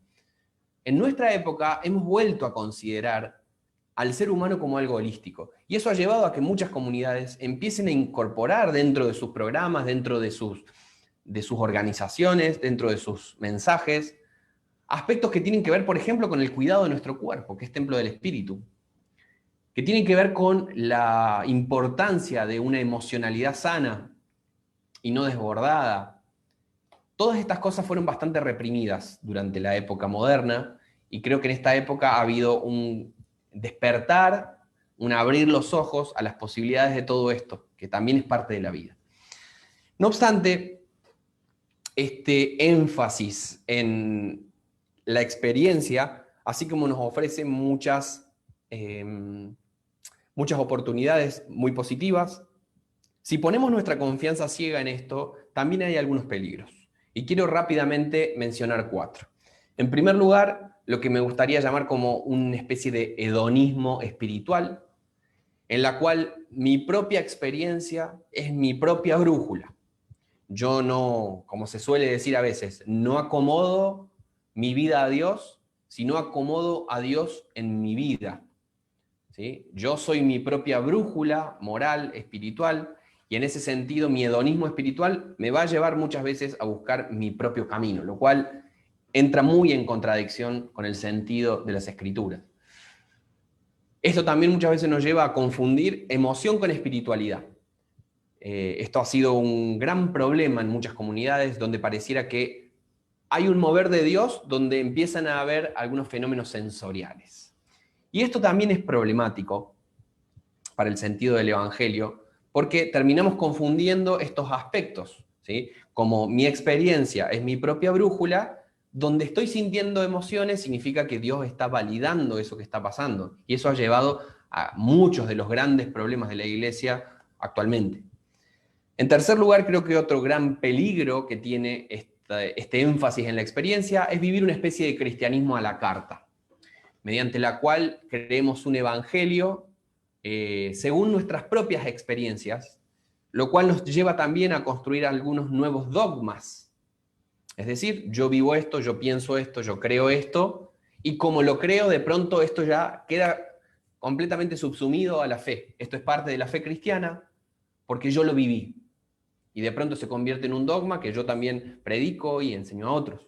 En nuestra época hemos vuelto a considerar al ser humano como algo holístico, y eso ha llevado a que muchas comunidades empiecen a incorporar dentro de sus programas, dentro de sus organizaciones, dentro de sus mensajes, aspectos que tienen que ver, por ejemplo, con el cuidado de nuestro cuerpo, que es templo del espíritu, que tienen que ver con la importancia de una emocionalidad sana y no desbordada. Todas estas cosas fueron bastante reprimidas durante la época moderna, y creo que en esta época ha habido un despertar, un abrir los ojos a las posibilidades de todo esto, que también es parte de la vida. No obstante, este énfasis en la experiencia, así como nos ofrece muchas oportunidades muy positivas, si ponemos nuestra confianza ciega en esto, también hay algunos peligros. Y quiero rápidamente mencionar 4. En primer lugar, lo que me gustaría llamar como una especie de hedonismo espiritual, en la cual mi propia experiencia es mi propia brújula. Yo no, como se suele decir a veces, no acomodo mi vida a Dios, sino acomodo a Dios en mi vida. ¿Sí? Yo soy mi propia brújula moral, espiritual, y en ese sentido mi hedonismo espiritual me va a llevar muchas veces a buscar mi propio camino, lo cual entra muy en contradicción con el sentido de las Escrituras. Esto también muchas veces nos lleva a confundir emoción con espiritualidad. Esto ha sido un gran problema en muchas comunidades donde pareciera que hay un mover de Dios donde empiezan a haber algunos fenómenos sensoriales. Y esto también es problemático para el sentido del Evangelio, porque terminamos confundiendo estos aspectos, ¿sí? Como mi experiencia es mi propia brújula, Donde estoy sintiendo emociones significa que Dios está validando eso que está pasando. Y eso ha llevado a muchos de los grandes problemas de la iglesia actualmente. En tercer lugar, creo que otro gran peligro que tiene este énfasis en la experiencia es vivir una especie de cristianismo a la carta, mediante la cual creemos un evangelio según nuestras propias experiencias, lo cual nos lleva también a construir algunos nuevos dogmas. Es decir, yo vivo esto, yo pienso esto, yo creo esto, y como lo creo, de pronto esto ya queda completamente subsumido a la fe. Esto es parte de la fe cristiana porque yo lo viví. Y de pronto se convierte en un dogma que yo también predico y enseño a otros.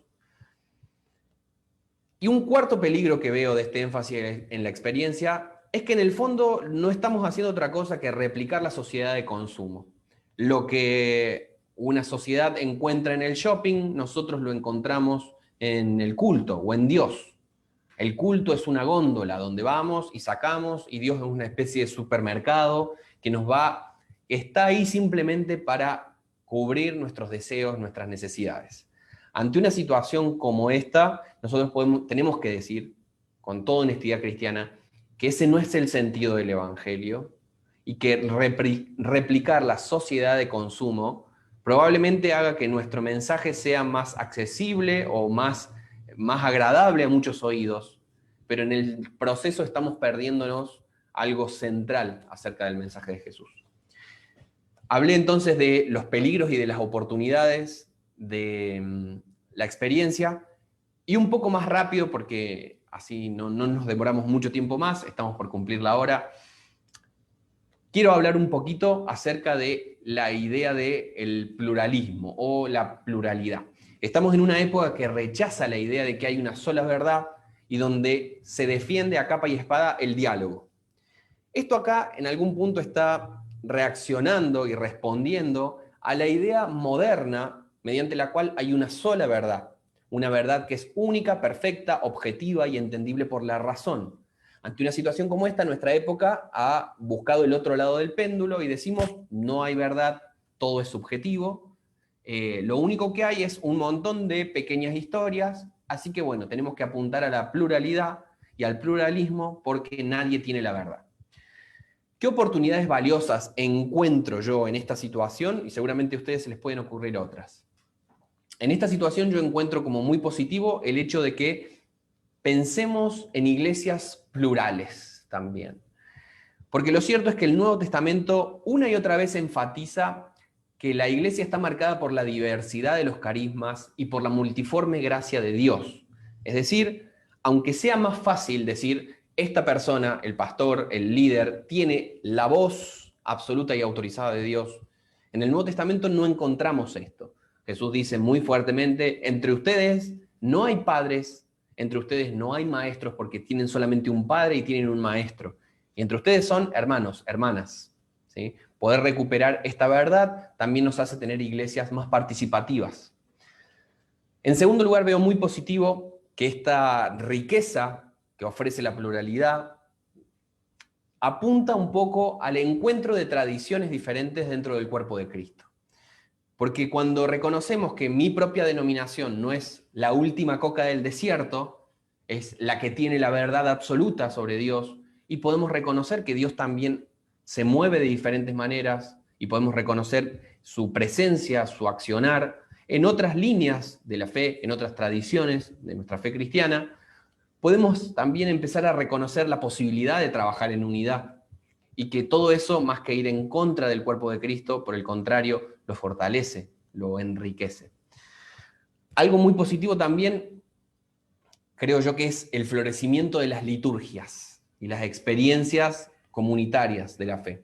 Y un cuarto peligro que veo de este énfasis en la experiencia es que en el fondo no estamos haciendo otra cosa que replicar la sociedad de consumo. Lo que una sociedad encuentra en el shopping, nosotros lo encontramos en el culto o en Dios. El culto es una góndola donde vamos y sacamos, y Dios es una especie de supermercado que está ahí simplemente para cubrir nuestros deseos, nuestras necesidades. Ante una situación como esta, nosotros tenemos que decir, con toda honestidad cristiana, que ese no es el sentido del Evangelio y que replicar la sociedad de consumo probablemente haga que nuestro mensaje sea más accesible o más agradable a muchos oídos, pero en el proceso estamos perdiéndonos algo central acerca del mensaje de Jesús. Hablé entonces de los peligros y de las oportunidades de la experiencia, y un poco más rápido, porque así no nos demoramos mucho tiempo más, estamos por cumplir la hora. Quiero hablar un poquito acerca de la idea del pluralismo o la pluralidad. Estamos en una época que rechaza la idea de que hay una sola verdad y donde se defiende a capa y espada el diálogo. Esto acá en algún punto está reaccionando y respondiendo a la idea moderna mediante la cual hay una sola verdad, una verdad que es única, perfecta, objetiva y entendible por la razón. Ante una situación como esta, nuestra época ha buscado el otro lado del péndulo y decimos, no hay verdad, todo es subjetivo, lo único que hay es un montón de pequeñas historias, así que bueno, tenemos que apuntar a la pluralidad y al pluralismo porque nadie tiene la verdad. ¿Qué oportunidades valiosas encuentro yo en esta situación? Y seguramente a ustedes se les pueden ocurrir otras. En esta situación yo encuentro como muy positivo el hecho de que pensemos en iglesias plurales también. Porque lo cierto es que el Nuevo Testamento una y otra vez enfatiza que la iglesia está marcada por la diversidad de los carismas y por la multiforme gracia de Dios. Es decir, aunque sea más fácil decir, esta persona, el pastor, el líder, tiene la voz absoluta y autorizada de Dios, en el Nuevo Testamento no encontramos esto. Jesús dice muy fuertemente, entre ustedes no hay padres, entre ustedes no hay maestros porque tienen solamente un padre y tienen un maestro. Y entre ustedes son hermanos, hermanas. ¿Sí? Poder recuperar esta verdad también nos hace tener iglesias más participativas. En segundo lugar, veo muy positivo que esta riqueza que ofrece la pluralidad apunta un poco al encuentro de tradiciones diferentes dentro del cuerpo de Cristo. Porque cuando reconocemos que mi propia denominación no es la última coca del desierto, es la que tiene la verdad absoluta sobre Dios, y podemos reconocer que Dios también se mueve de diferentes maneras, y podemos reconocer su presencia, su accionar, en otras líneas de la fe, en otras tradiciones de nuestra fe cristiana, podemos también empezar a reconocer la posibilidad de trabajar en unidad. Y que todo eso, más que ir en contra del cuerpo de Cristo, por el contrario, lo fortalece, lo enriquece. Algo muy positivo también, creo yo, que es el florecimiento de las liturgias y las experiencias comunitarias de la fe.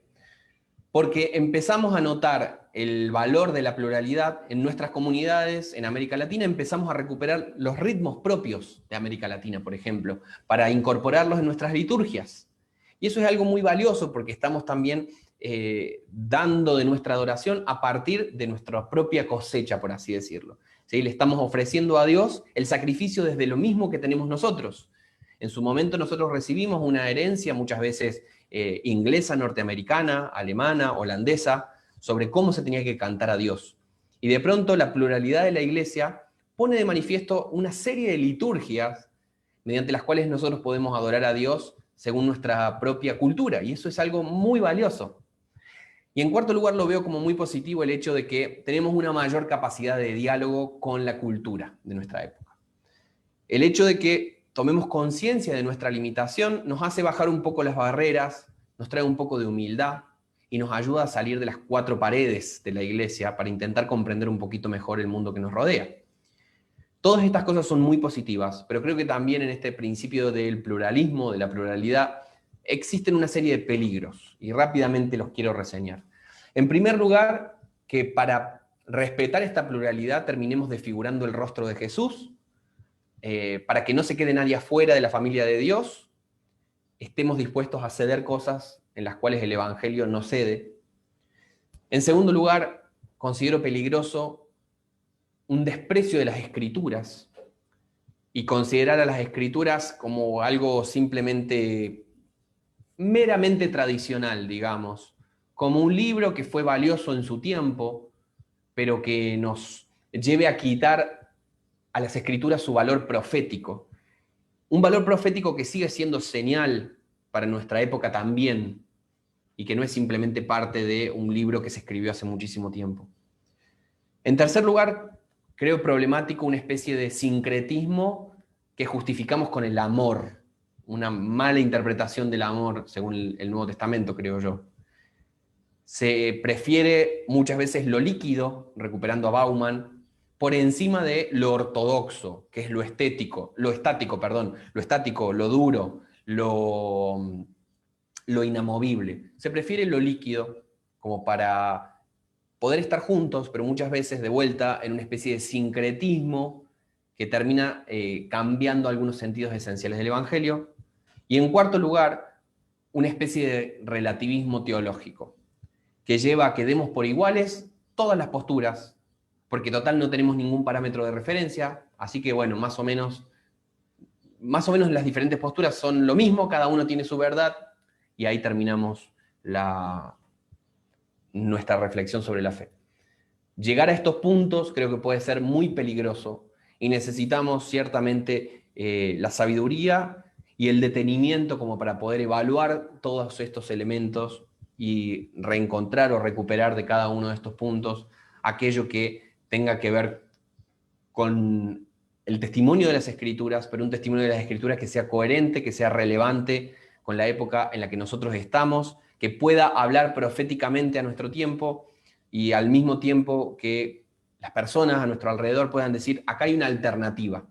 Porque empezamos a notar el valor de la pluralidad en nuestras comunidades, en América Latina, empezamos a recuperar los ritmos propios de América Latina, por ejemplo, para incorporarlos en nuestras liturgias. Y eso es algo muy valioso porque estamos también dando de nuestra adoración a partir de nuestra propia cosecha, por así decirlo. ¿Sí? Le estamos ofreciendo a Dios el sacrificio desde lo mismo que tenemos nosotros. En su momento nosotros recibimos una herencia, muchas veces inglesa, norteamericana, alemana, holandesa, sobre cómo se tenía que cantar a Dios. Y de pronto la pluralidad de la iglesia pone de manifiesto una serie de liturgias mediante las cuales nosotros podemos adorar a Dios según nuestra propia cultura, y eso es algo muy valioso. Y en cuarto lugar, lo veo como muy positivo el hecho de que tenemos una mayor capacidad de diálogo con la cultura de nuestra época. El hecho de que tomemos conciencia de nuestra limitación nos hace bajar un poco las barreras, nos trae un poco de humildad y nos ayuda a salir de las cuatro paredes de la iglesia para intentar comprender un poquito mejor el mundo que nos rodea. Todas estas cosas son muy positivas, pero creo que también en este principio del pluralismo, de la pluralidad, existen una serie de peligros y rápidamente los quiero reseñar. En primer lugar, que para respetar esta pluralidad terminemos desfigurando el rostro de Jesús, para que no se quede nadie afuera de la familia de Dios, estemos dispuestos a ceder cosas en las cuales el Evangelio no cede. En segundo lugar, considero peligroso un desprecio de las Escrituras y considerar a las Escrituras como algo simplemente, meramente tradicional, digamos, como un libro que fue valioso en su tiempo, pero que nos lleve a quitar a las Escrituras su valor profético. Un valor profético que sigue siendo señal para nuestra época también, y que no es simplemente parte de un libro que se escribió hace muchísimo tiempo. En tercer lugar, creo problemático una especie de sincretismo que justificamos con el amor, una mala interpretación del amor según el Nuevo Testamento, creo yo. Se prefiere muchas veces lo líquido, recuperando a Bauman, por encima de lo ortodoxo, que es lo estático, lo duro, lo inamovible. Se prefiere lo líquido como para poder estar juntos, pero muchas veces de vuelta en una especie de sincretismo que termina cambiando algunos sentidos esenciales del Evangelio. Y en cuarto lugar, una especie de relativismo teológico, que lleva a que demos por iguales todas las posturas, porque total no tenemos ningún parámetro de referencia, así que bueno, más o menos las diferentes posturas son lo mismo, cada uno tiene su verdad, y ahí terminamos nuestra reflexión sobre la fe. Llegar a estos puntos creo que puede ser muy peligroso y necesitamos ciertamente la sabiduría y el detenimiento como para poder evaluar todos estos elementos y reencontrar o recuperar de cada uno de estos puntos aquello que tenga que ver con el testimonio de las Escrituras, pero un testimonio de las Escrituras que sea coherente, que sea relevante con la época en la que nosotros estamos, que pueda hablar proféticamente a nuestro tiempo y al mismo tiempo que las personas a nuestro alrededor puedan decir, acá hay una alternativa.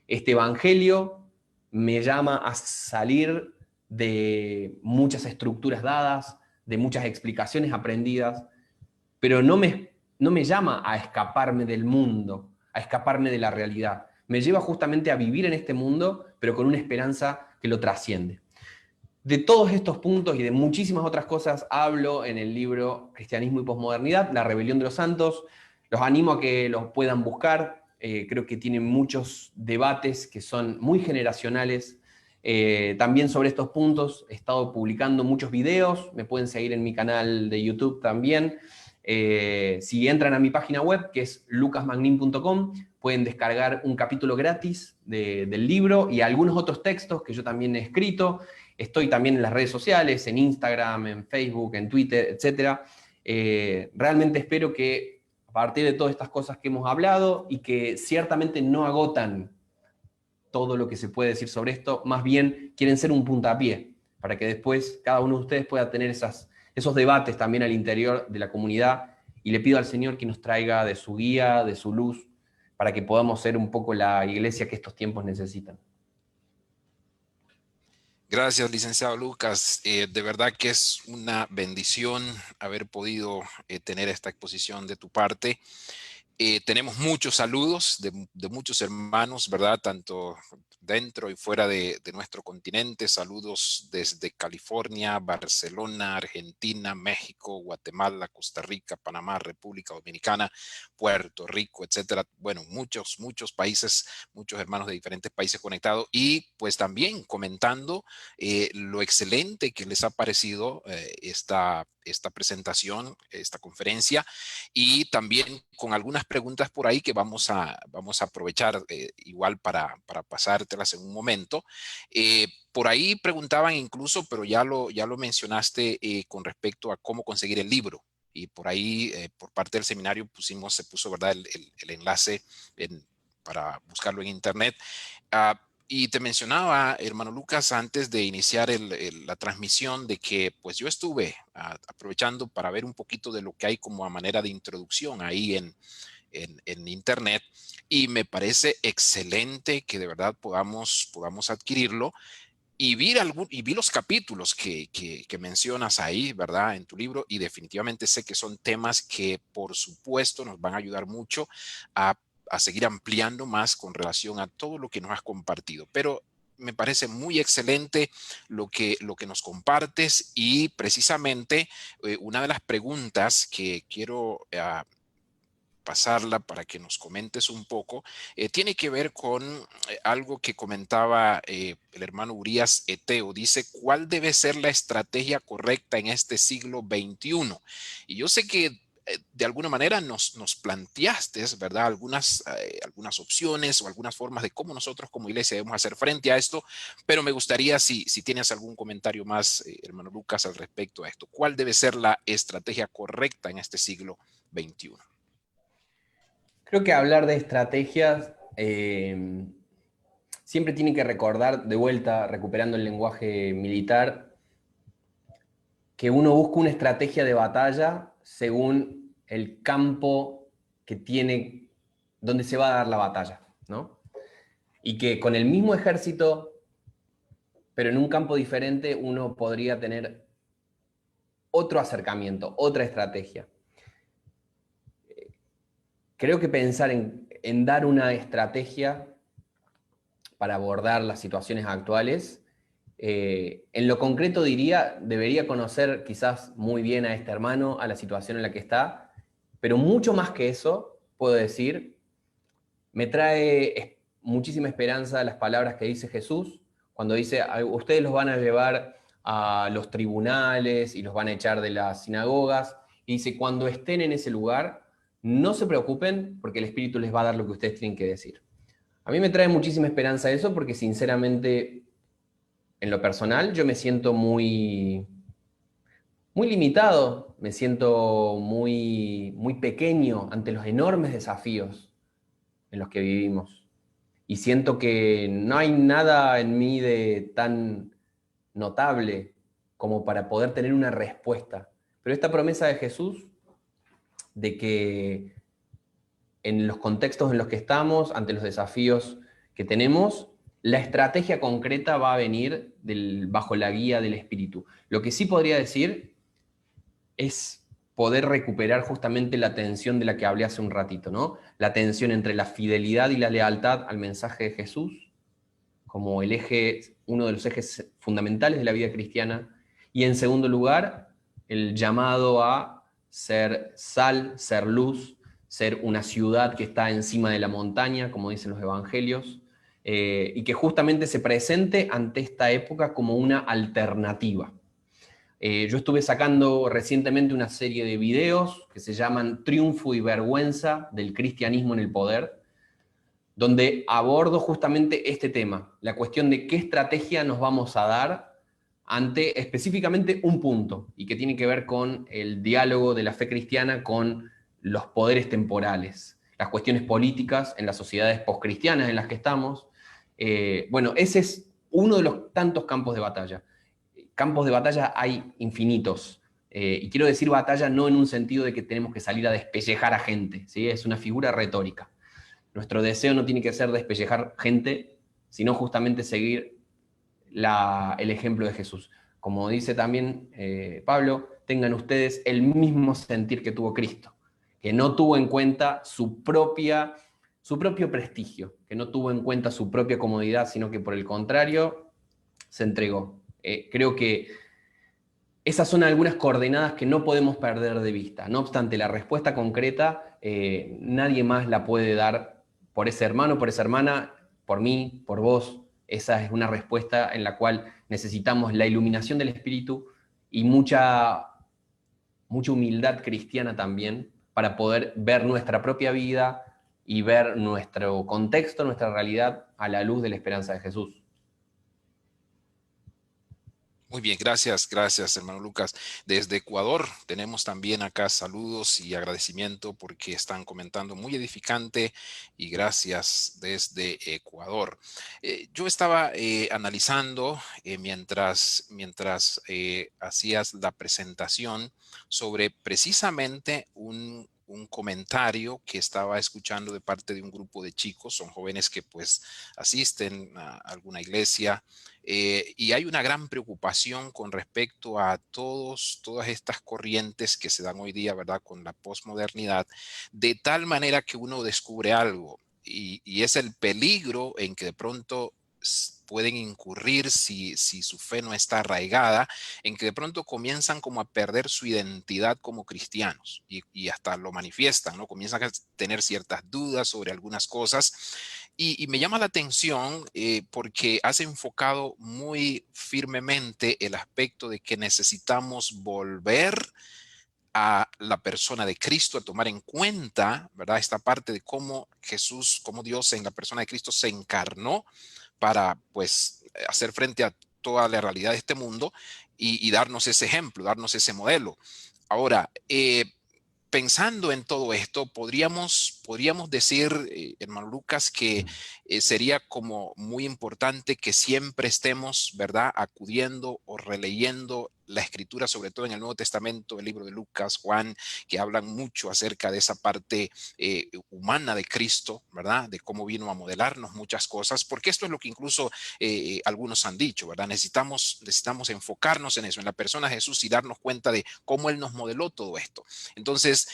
Este evangelio me llama a salir de muchas estructuras dadas, de muchas explicaciones aprendidas, pero no me llama a escaparme del mundo, a escaparme de la realidad. Me lleva justamente a vivir en este mundo, pero con una esperanza que lo trasciende. De todos estos puntos y de muchísimas otras cosas hablo en el libro Cristianismo y Posmodernidad, La Rebelión de los Santos. Los animo a que los puedan buscar. Creo que tienen muchos debates que son muy generacionales. También sobre estos puntos he estado publicando muchos videos. Me pueden seguir en mi canal de YouTube también. Si entran a mi página web, que es lucasmagnin.com, pueden descargar un capítulo gratis del libro y algunos otros textos que yo también he escrito. Estoy también en las redes sociales, en Instagram, en Facebook, en Twitter, etc. Realmente espero que a partir de todas estas cosas que hemos hablado y que ciertamente no agotan todo lo que se puede decir sobre esto, más bien quieren ser un puntapié para que después cada uno de ustedes pueda tener esos debates también al interior de la comunidad, y le pido al Señor que nos traiga de su guía, de su luz, para que podamos ser un poco la iglesia que estos tiempos necesitan. Gracias, licenciado Lucas. De verdad que es una bendición haber podido tener esta exposición de tu parte. Tenemos muchos saludos de muchos hermanos, ¿verdad? Tanto dentro y fuera de nuestro continente. Saludos desde California, Barcelona, Argentina, México, Guatemala, Costa Rica, Panamá, República Dominicana, Puerto Rico, etcétera. Bueno, muchos países, muchos hermanos de diferentes países conectados. Y pues también comentando lo excelente que les ha parecido esta presentación, esta conferencia, y también con algunas preguntas por ahí que vamos a aprovechar igual para pasártelas en un momento. Por ahí preguntaban incluso, pero ya lo mencionaste con respecto a cómo conseguir el libro. Y por ahí, por parte del seminario, se puso, ¿verdad?, el enlace para buscarlo en internet. Y te mencionaba, hermano Lucas, antes de iniciar la transmisión, de que pues yo estuve aprovechando para ver un poquito de lo que hay como a manera de introducción ahí en internet, y me parece excelente que de verdad podamos adquirirlo. Y vi los capítulos que mencionas ahí, ¿verdad?, en tu libro, y definitivamente sé que son temas que, por supuesto, nos van a ayudar mucho a, a seguir ampliando más con relación a todo lo que nos has compartido. Pero me parece muy excelente lo que nos compartes, y precisamente una de las preguntas que quiero pasarla para que nos comentes un poco, tiene que ver con algo que comentaba el hermano Urias Eteo. Dice, ¿cuál debe ser la estrategia correcta en este siglo XXI? Y yo sé que de alguna manera nos planteaste, ¿verdad?, algunas opciones o algunas formas de cómo nosotros como iglesia debemos hacer frente a esto, pero me gustaría si tienes algún comentario más, hermano Lucas, al respecto a esto. ¿Cuál debe ser la estrategia correcta en este siglo XXI? Creo que hablar de estrategias siempre tiene que recordar, de vuelta, recuperando el lenguaje militar, que uno busca una estrategia de batalla según el campo que tiene, donde se va a dar la batalla, ¿no? Y que con el mismo ejército, pero en un campo diferente, uno podría tener otro acercamiento, otra estrategia. Creo que pensar en dar una estrategia para abordar las situaciones actuales, en lo concreto diría, debería conocer quizás muy bien a este hermano, a la situación en la que está, pero mucho más que eso, puedo decir, me trae muchísima esperanza las palabras que dice Jesús, cuando dice, ustedes los van a llevar a los tribunales y los van a echar de las sinagogas, y dice, cuando estén en ese lugar, no se preocupen porque el Espíritu les va a dar lo que ustedes tienen que decir. A mí me trae muchísima esperanza eso porque sinceramente, en lo personal, yo me siento muy limitado, me siento muy pequeño ante los enormes desafíos en los que vivimos. Y siento que no hay nada en mí de tan notable como para poder tener una respuesta. Pero esta promesa de Jesús, de que en los contextos en los que estamos, ante los desafíos que tenemos, la estrategia concreta va a venir bajo la guía del Espíritu. Lo que sí podría decir es poder recuperar justamente la tensión de la que hablé hace un ratito, ¿no? La tensión entre la fidelidad y la lealtad al mensaje de Jesús, como el eje, uno de los ejes fundamentales de la vida cristiana, y en segundo lugar, el llamado a ser sal, ser luz, ser una ciudad que está encima de la montaña, como dicen los evangelios, y que justamente se presente ante esta época como una alternativa. Yo estuve sacando recientemente una serie de videos que se llaman Triunfo y Vergüenza del Cristianismo en el Poder, donde abordo justamente este tema, la cuestión de qué estrategia nos vamos a dar ante específicamente un punto, y que tiene que ver con el diálogo de la fe cristiana con los poderes temporales, las cuestiones políticas en las sociedades postcristianas en las que estamos. Bueno, ese es uno de los tantos campos de batalla. Campos de batalla hay infinitos. Y quiero decir batalla no en un sentido de que tenemos que salir a despellejar a gente, ¿sí? Es una figura retórica. Nuestro deseo no tiene que ser despellejar gente, sino justamente seguir el ejemplo de Jesús. Como dice también Pablo, tengan ustedes el mismo sentir que tuvo Cristo, que no tuvo en cuenta su propio prestigio, que no tuvo en cuenta su propia comodidad, sino que por el contrario se entregó. Creo que esas son algunas coordenadas que no podemos perder de vista. No obstante, la respuesta concreta nadie más la puede dar por ese hermano, por esa hermana, por mí, por vos. esa es una respuesta en la cual necesitamos la iluminación del Espíritu y mucha humildad cristiana también para poder ver nuestra propia vida y ver nuestro contexto, nuestra realidad a la luz de la esperanza de Jesús. Muy bien, gracias, hermano Lucas. Desde Ecuador tenemos también acá saludos y agradecimiento porque están comentando muy edificante y gracias desde Ecuador. Yo estaba analizando mientras hacías la presentación sobre precisamente un comentario que estaba escuchando de parte de un grupo de chicos, son jóvenes que pues asisten a alguna iglesia. Y hay una gran preocupación con respecto a todas estas corrientes que se dan hoy día, ¿verdad? Con la posmodernidad, de tal manera que uno descubre algo y es el peligro en que de pronto pueden incurrir si su fe no está arraigada, en que de pronto comienzan como a perder su identidad como cristianos y hasta lo manifiestan, ¿no? Comienzan a tener ciertas dudas sobre algunas cosas y me llama la atención porque has enfocado muy firmemente el aspecto de que necesitamos volver a la persona de Cristo, a tomar en cuenta, ¿verdad? Esta parte de cómo Jesús, cómo Dios en la persona de Cristo se encarnó para, pues, hacer frente a toda la realidad de este mundo y darnos ese ejemplo, darnos ese modelo. Ahora, pensando en todo esto, podríamos decir, hermano Lucas, que sería como muy importante que siempre estemos, ¿verdad?, acudiendo o releyendo la escritura, sobre todo en el Nuevo Testamento, el libro de Lucas, Juan, que hablan mucho acerca de esa parte humana de Cristo, ¿verdad?, de cómo vino a modelarnos muchas cosas, porque esto es lo que incluso algunos han dicho, ¿verdad? Necesitamos enfocarnos en eso, en la persona de Jesús y darnos cuenta de cómo Él nos modeló todo esto. Entonces,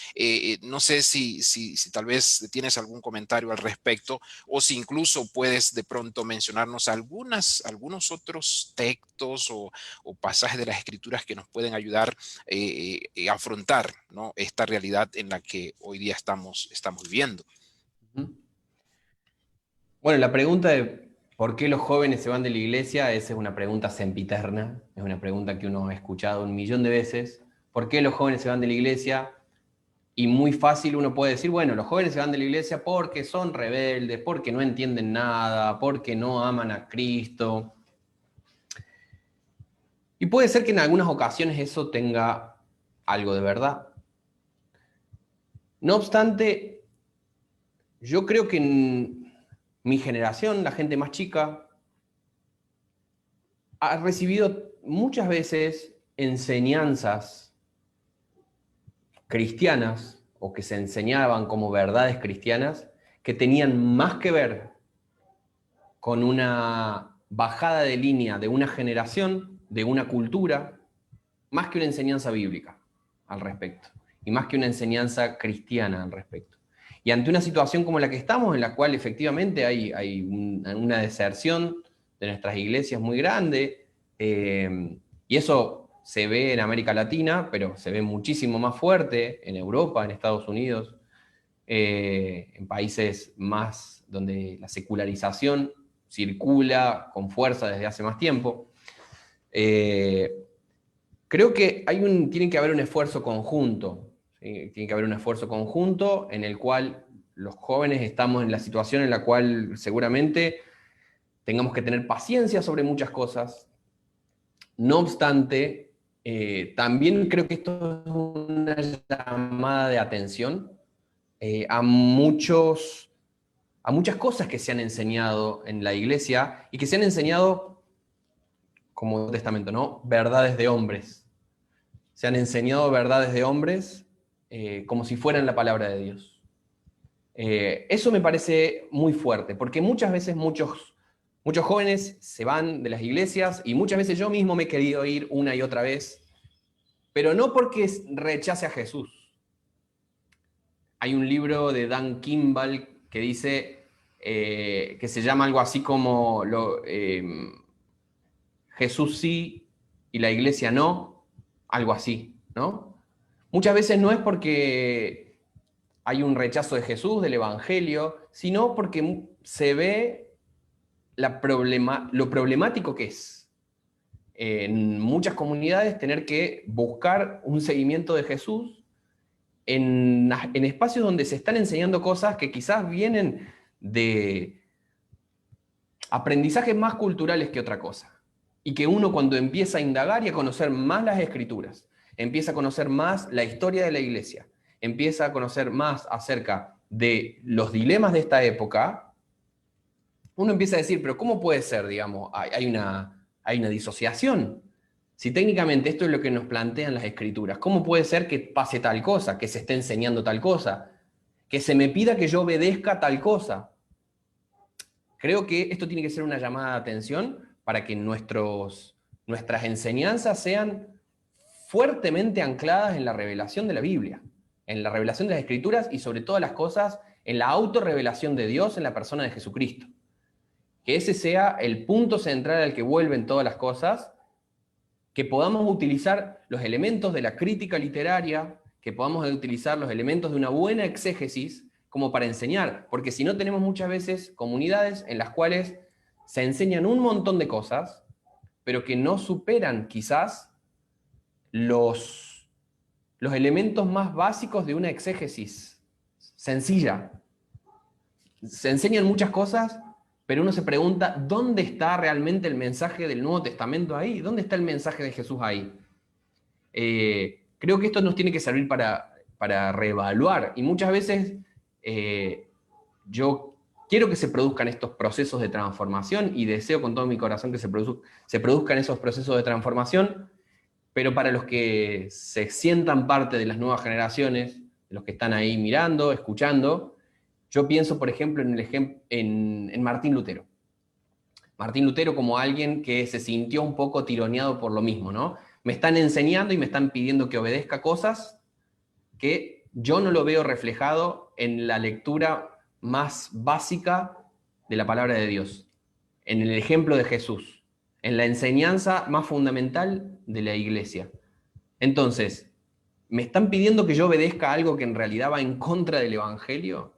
no sé si tal vez tienes algún comentario al respecto o si incluso puedes de pronto mencionarnos algunos otros textos o pasajes de las escrituras que nos pueden ayudar a afrontar, ¿no?, esta realidad en la que hoy día estamos viviendo. Bueno, la pregunta de por qué los jóvenes se van de la iglesia, esa es una pregunta sempiterna, es una pregunta que uno ha escuchado 1.000.000 de veces. ¿Por qué los jóvenes se van de la iglesia? Y muy fácil uno puede decir, bueno, los jóvenes se van de la iglesia porque son rebeldes, porque no entienden nada, porque no aman a Cristo. Y puede ser que en algunas ocasiones eso tenga algo de verdad. No obstante, yo creo que en mi generación, la gente más chica, ha recibido muchas veces enseñanzas cristianas o que se enseñaban como verdades cristianas que tenían más que ver con una bajada de línea de una generación, de una cultura, más que una enseñanza bíblica al respecto y más que una enseñanza cristiana al respecto. Y ante una situación como la que estamos, en la cual efectivamente hay una deserción de nuestras iglesias muy grande, y eso se ve en América Latina, pero se ve muchísimo más fuerte en Europa, en Estados Unidos, en países más donde la secularización circula con fuerza desde hace más tiempo. Creo que tiene que haber un esfuerzo conjunto, ¿sí? Tiene que haber un esfuerzo conjunto en el cual los jóvenes estamos en la situación en la cual seguramente tengamos que tener paciencia sobre muchas cosas. No obstante, también creo que esto es una llamada de atención a muchas cosas que se han enseñado en la iglesia y que se han enseñado, como testamento, ¿no?, verdades de hombres. Se han enseñado verdades de hombres como si fueran la palabra de Dios. Eso me parece muy fuerte, porque muchas veces muchos jóvenes se van de las iglesias y muchas veces yo mismo me he querido ir una y otra vez, pero no porque rechace a Jesús. Hay un libro de Dan Kimball que dice, que se llama algo así como Jesús sí y la iglesia no, algo así, ¿no? Muchas veces no es porque hay un rechazo de Jesús, del Evangelio, sino porque se ve lo problemático que es en muchas comunidades tener que buscar un seguimiento de Jesús en espacios donde se están enseñando cosas que quizás vienen de aprendizajes más culturales que otra cosa. Y que uno cuando empieza a indagar y a conocer más las escrituras, empieza a conocer más la historia de la iglesia, empieza a conocer más acerca de los dilemas de esta época, uno empieza a decir, pero ¿cómo puede ser, digamos, hay una disociación? Si técnicamente esto es lo que nos plantean las escrituras, ¿cómo puede ser que pase tal cosa, que se esté enseñando tal cosa, que se me pida que yo obedezca tal cosa? Creo que esto tiene que ser una llamada de atención para que nuestras enseñanzas sean fuertemente ancladas en la revelación de la Biblia, en la revelación de las Escrituras y sobre todas las cosas en la autorrevelación de Dios en la persona de Jesucristo. Que ese sea el punto central al que vuelven todas las cosas, que podamos utilizar los elementos de la crítica literaria, que podamos utilizar los elementos de una buena exégesis como para enseñar, porque si no tenemos muchas veces comunidades en las cuales se enseñan un montón de cosas, pero que no superan quizás los elementos más básicos de una exégesis sencilla. Se enseñan muchas cosas, pero uno se pregunta, ¿dónde está realmente el mensaje del Nuevo Testamento ahí? ¿Dónde está el mensaje de Jesús ahí? Creo que esto nos tiene que servir para reevaluar, y muchas veces yo quiero que se produzcan estos procesos de transformación y deseo con todo mi corazón que se produzcan esos procesos de transformación, pero para los que se sientan parte de las nuevas generaciones, los que están ahí mirando, escuchando, yo pienso, por ejemplo, en Martín Lutero. Martín Lutero como alguien que se sintió un poco tironeado por lo mismo, ¿no? Me están enseñando y me están pidiendo que obedezca cosas que yo no lo veo reflejado en la lectura más básica de la palabra de Dios, en el ejemplo de Jesús, en la enseñanza más fundamental de la iglesia. Entonces, ¿me están pidiendo que yo obedezca algo que en realidad va en contra del Evangelio?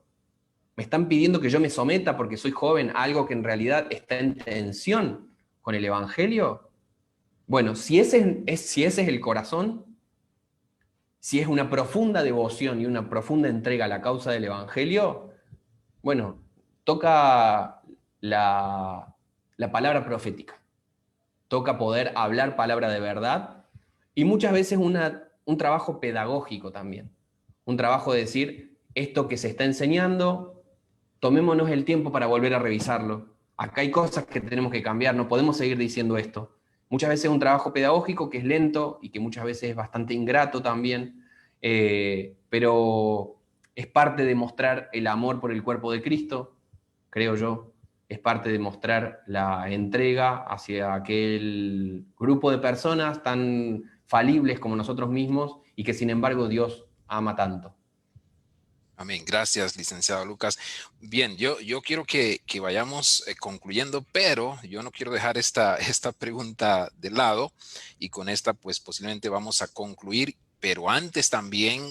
¿Me están pidiendo que yo me someta porque soy joven a algo que en realidad está en tensión con el Evangelio? Bueno, si ese es el corazón, si es una profunda devoción y una profunda entrega a la causa del Evangelio, bueno, toca la palabra profética, toca poder hablar palabra de verdad y muchas veces un trabajo pedagógico también, un trabajo de decir, esto que se está enseñando, tomémonos el tiempo para volver a revisarlo. Acá hay cosas que tenemos que cambiar, no podemos seguir diciendo esto. Muchas veces es un trabajo pedagógico que es lento y que muchas veces es bastante ingrato también, pero es parte de mostrar el amor por el cuerpo de Cristo, creo yo. Es parte de mostrar la entrega hacia aquel grupo de personas tan falibles como nosotros mismos y que sin embargo Dios ama tanto. Amén. Gracias, licenciado Lucas. Bien, yo quiero que vayamos concluyendo, pero yo no quiero dejar esta pregunta de lado y con esta pues posiblemente vamos a concluir. Pero antes también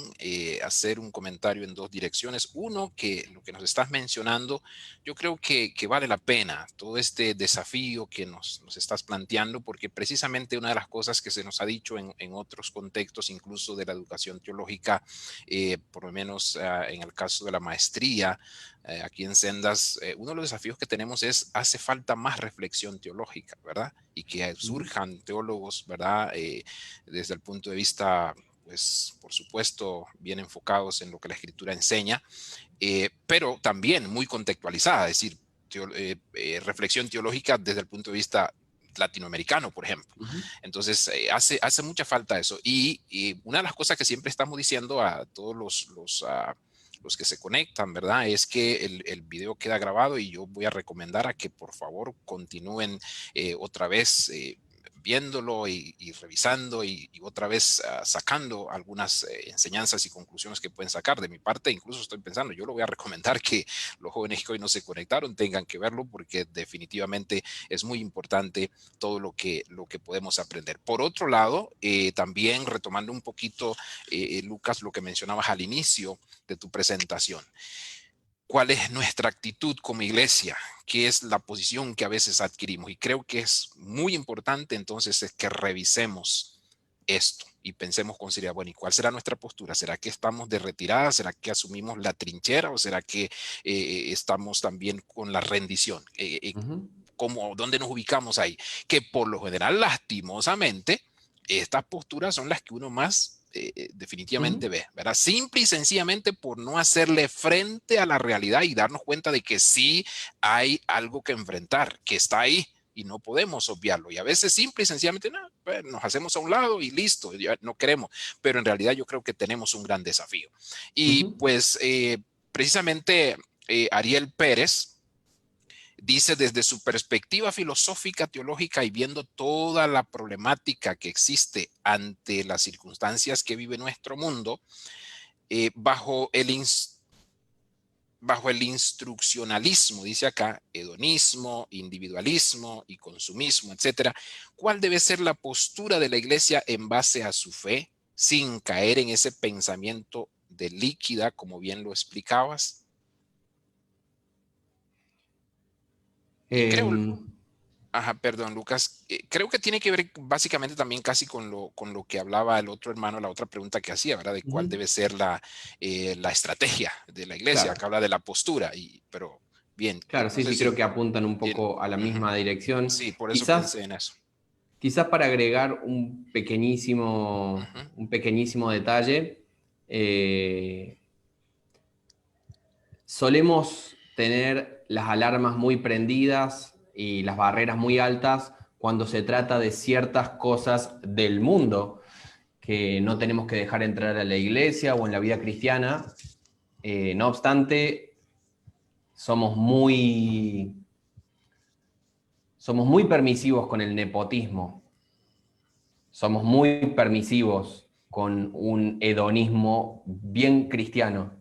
hacer un comentario en dos direcciones. Uno, que lo que nos estás mencionando, yo creo que vale la pena todo este desafío que nos estás planteando, porque precisamente una de las cosas que se nos ha dicho en otros contextos, incluso de la educación teológica, por lo menos en el caso de la maestría, aquí en Sendas, uno de los desafíos que tenemos es, hace falta más reflexión teológica, ¿verdad? Y que surjan teólogos, ¿verdad? Desde el punto de vista, pues, por supuesto, bien enfocados en lo que la Escritura enseña, pero también muy contextualizada, es decir, reflexión teológica desde el punto de vista latinoamericano, por ejemplo. Entonces, hace mucha falta eso. Y una de las cosas que siempre estamos diciendo a todos los que se conectan, ¿verdad? Es que el video queda grabado y yo voy a recomendar a que por favor continúen otra vez viéndolo y revisando y otra vez sacando algunas enseñanzas y conclusiones que pueden sacar. De mi parte, incluso estoy pensando, yo lo voy a recomendar que los jóvenes que hoy no se conectaron tengan que verlo porque definitivamente es muy importante todo lo que podemos aprender. Por otro lado, también retomando un poquito, Lucas, lo que mencionabas al inicio de tu presentación. cuál es nuestra actitud como iglesia, qué es la posición que a veces adquirimos. Y creo que es muy importante entonces es que revisemos esto y pensemos con seriedad, bueno, ¿y cuál será nuestra postura? ¿Será que estamos de retirada? ¿Será que asumimos la trinchera? ¿O será que estamos también con la rendición? Ujú, ¿Dónde nos ubicamos ahí? Que por lo general, lastimosamente, estas posturas son las que uno más definitivamente ujú, ve, ¿verdad? Simple y sencillamente por no hacerle frente a la realidad y darnos cuenta de que sí hay algo que enfrentar, que está ahí y no podemos obviarlo. Y a veces simple y sencillamente no, pues, nos hacemos a un lado y listo, ya no queremos. Pero en realidad yo creo que tenemos un gran desafío. Y ujú. pues precisamente Ariel Pérez dice desde su perspectiva filosófica, teológica y viendo toda la problemática que existe ante las circunstancias que vive nuestro mundo, eh, bajo el bajo el instruccionalismo, dice acá, hedonismo, individualismo y consumismo, etcétera, ¿cuál debe ser la postura de la iglesia en base a su fe, sin caer en ese pensamiento de líquida, como bien lo explicabas? Y creo, Em, ajá, perdón, Lucas, creo que tiene que ver básicamente también casi con lo que hablaba el otro hermano, la otra pregunta que hacía, ¿verdad? De cuál ujú. debe ser la estrategia de la iglesia. Claro, Acá habla de la postura, pero bien, claro, no sí, sé sí, creo si que apuntan un tiene. poco a la Ujú. misma dirección. Sí, por eso Quizás, pensé en eso. quizás para agregar Ujú. un pequeñísimo detalle, eh, solemos tener las alarmas muy prendidas y las barreras muy altas cuando se trata de ciertas cosas del mundo que no tenemos que dejar entrar a la iglesia o en la vida cristiana. No obstante, somos muy, somos muy permisivos con el nepotismo, somos muy permisivos con un hedonismo bien cristiano,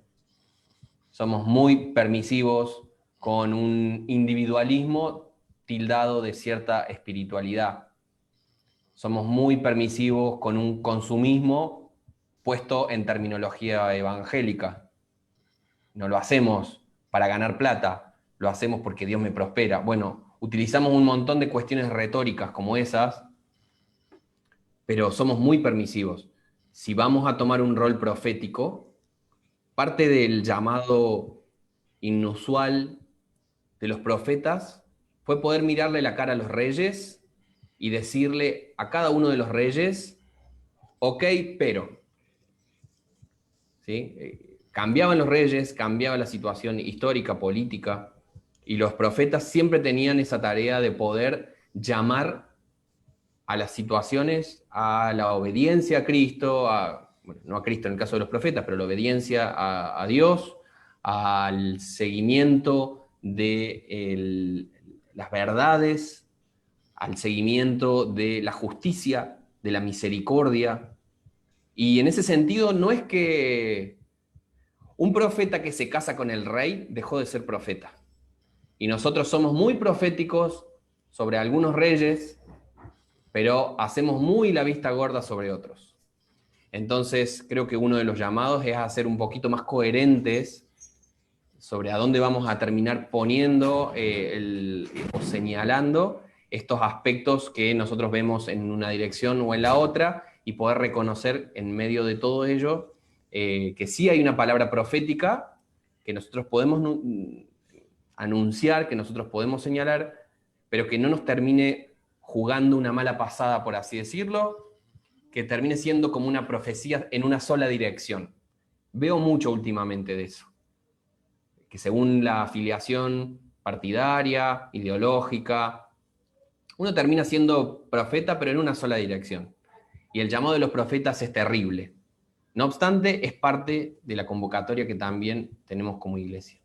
somos muy permisivos con un individualismo tildado de cierta espiritualidad, somos muy permisivos con un consumismo puesto en terminología evangélica. No lo hacemos para ganar plata, lo hacemos porque Dios me prospera. Bueno, utilizamos un montón de cuestiones retóricas como esas, pero somos muy permisivos. Si vamos a tomar un rol profético, parte del llamado inusual de los profetas fue poder mirarle la cara a los reyes y decirle a cada uno de los reyes, ok, pero, ¿sí? Cambiaban los reyes, cambiaba la situación histórica, política, y los profetas siempre tenían esa tarea de poder llamar a las situaciones, a la obediencia a Cristo, bueno, no a Cristo en el caso de los profetas, pero la obediencia a Dios, al seguimiento de las verdades, al seguimiento de la justicia, de la misericordia. Y en ese sentido no es que un profeta que se casa con el rey dejó de ser profeta. Y nosotros somos muy proféticos sobre algunos reyes, pero hacemos muy la vista gorda sobre otros. Entonces, creo que uno de los llamados es a ser un poquito más coherentes sobre a dónde vamos a terminar poniendo o señalando estos aspectos que nosotros vemos en una dirección o en la otra y poder reconocer en medio de todo ello que sí hay una palabra profética que nosotros podemos anunciar, que nosotros podemos señalar, pero que no nos termine jugando una mala pasada, por así decirlo, que termine siendo como una profecía en una sola dirección. Veo mucho últimamente de eso, que según la afiliación partidaria, ideológica, uno termina siendo profeta, pero en una sola dirección. Y el llamado de los profetas es terrible. No obstante, es parte de la convocatoria que también tenemos como iglesia.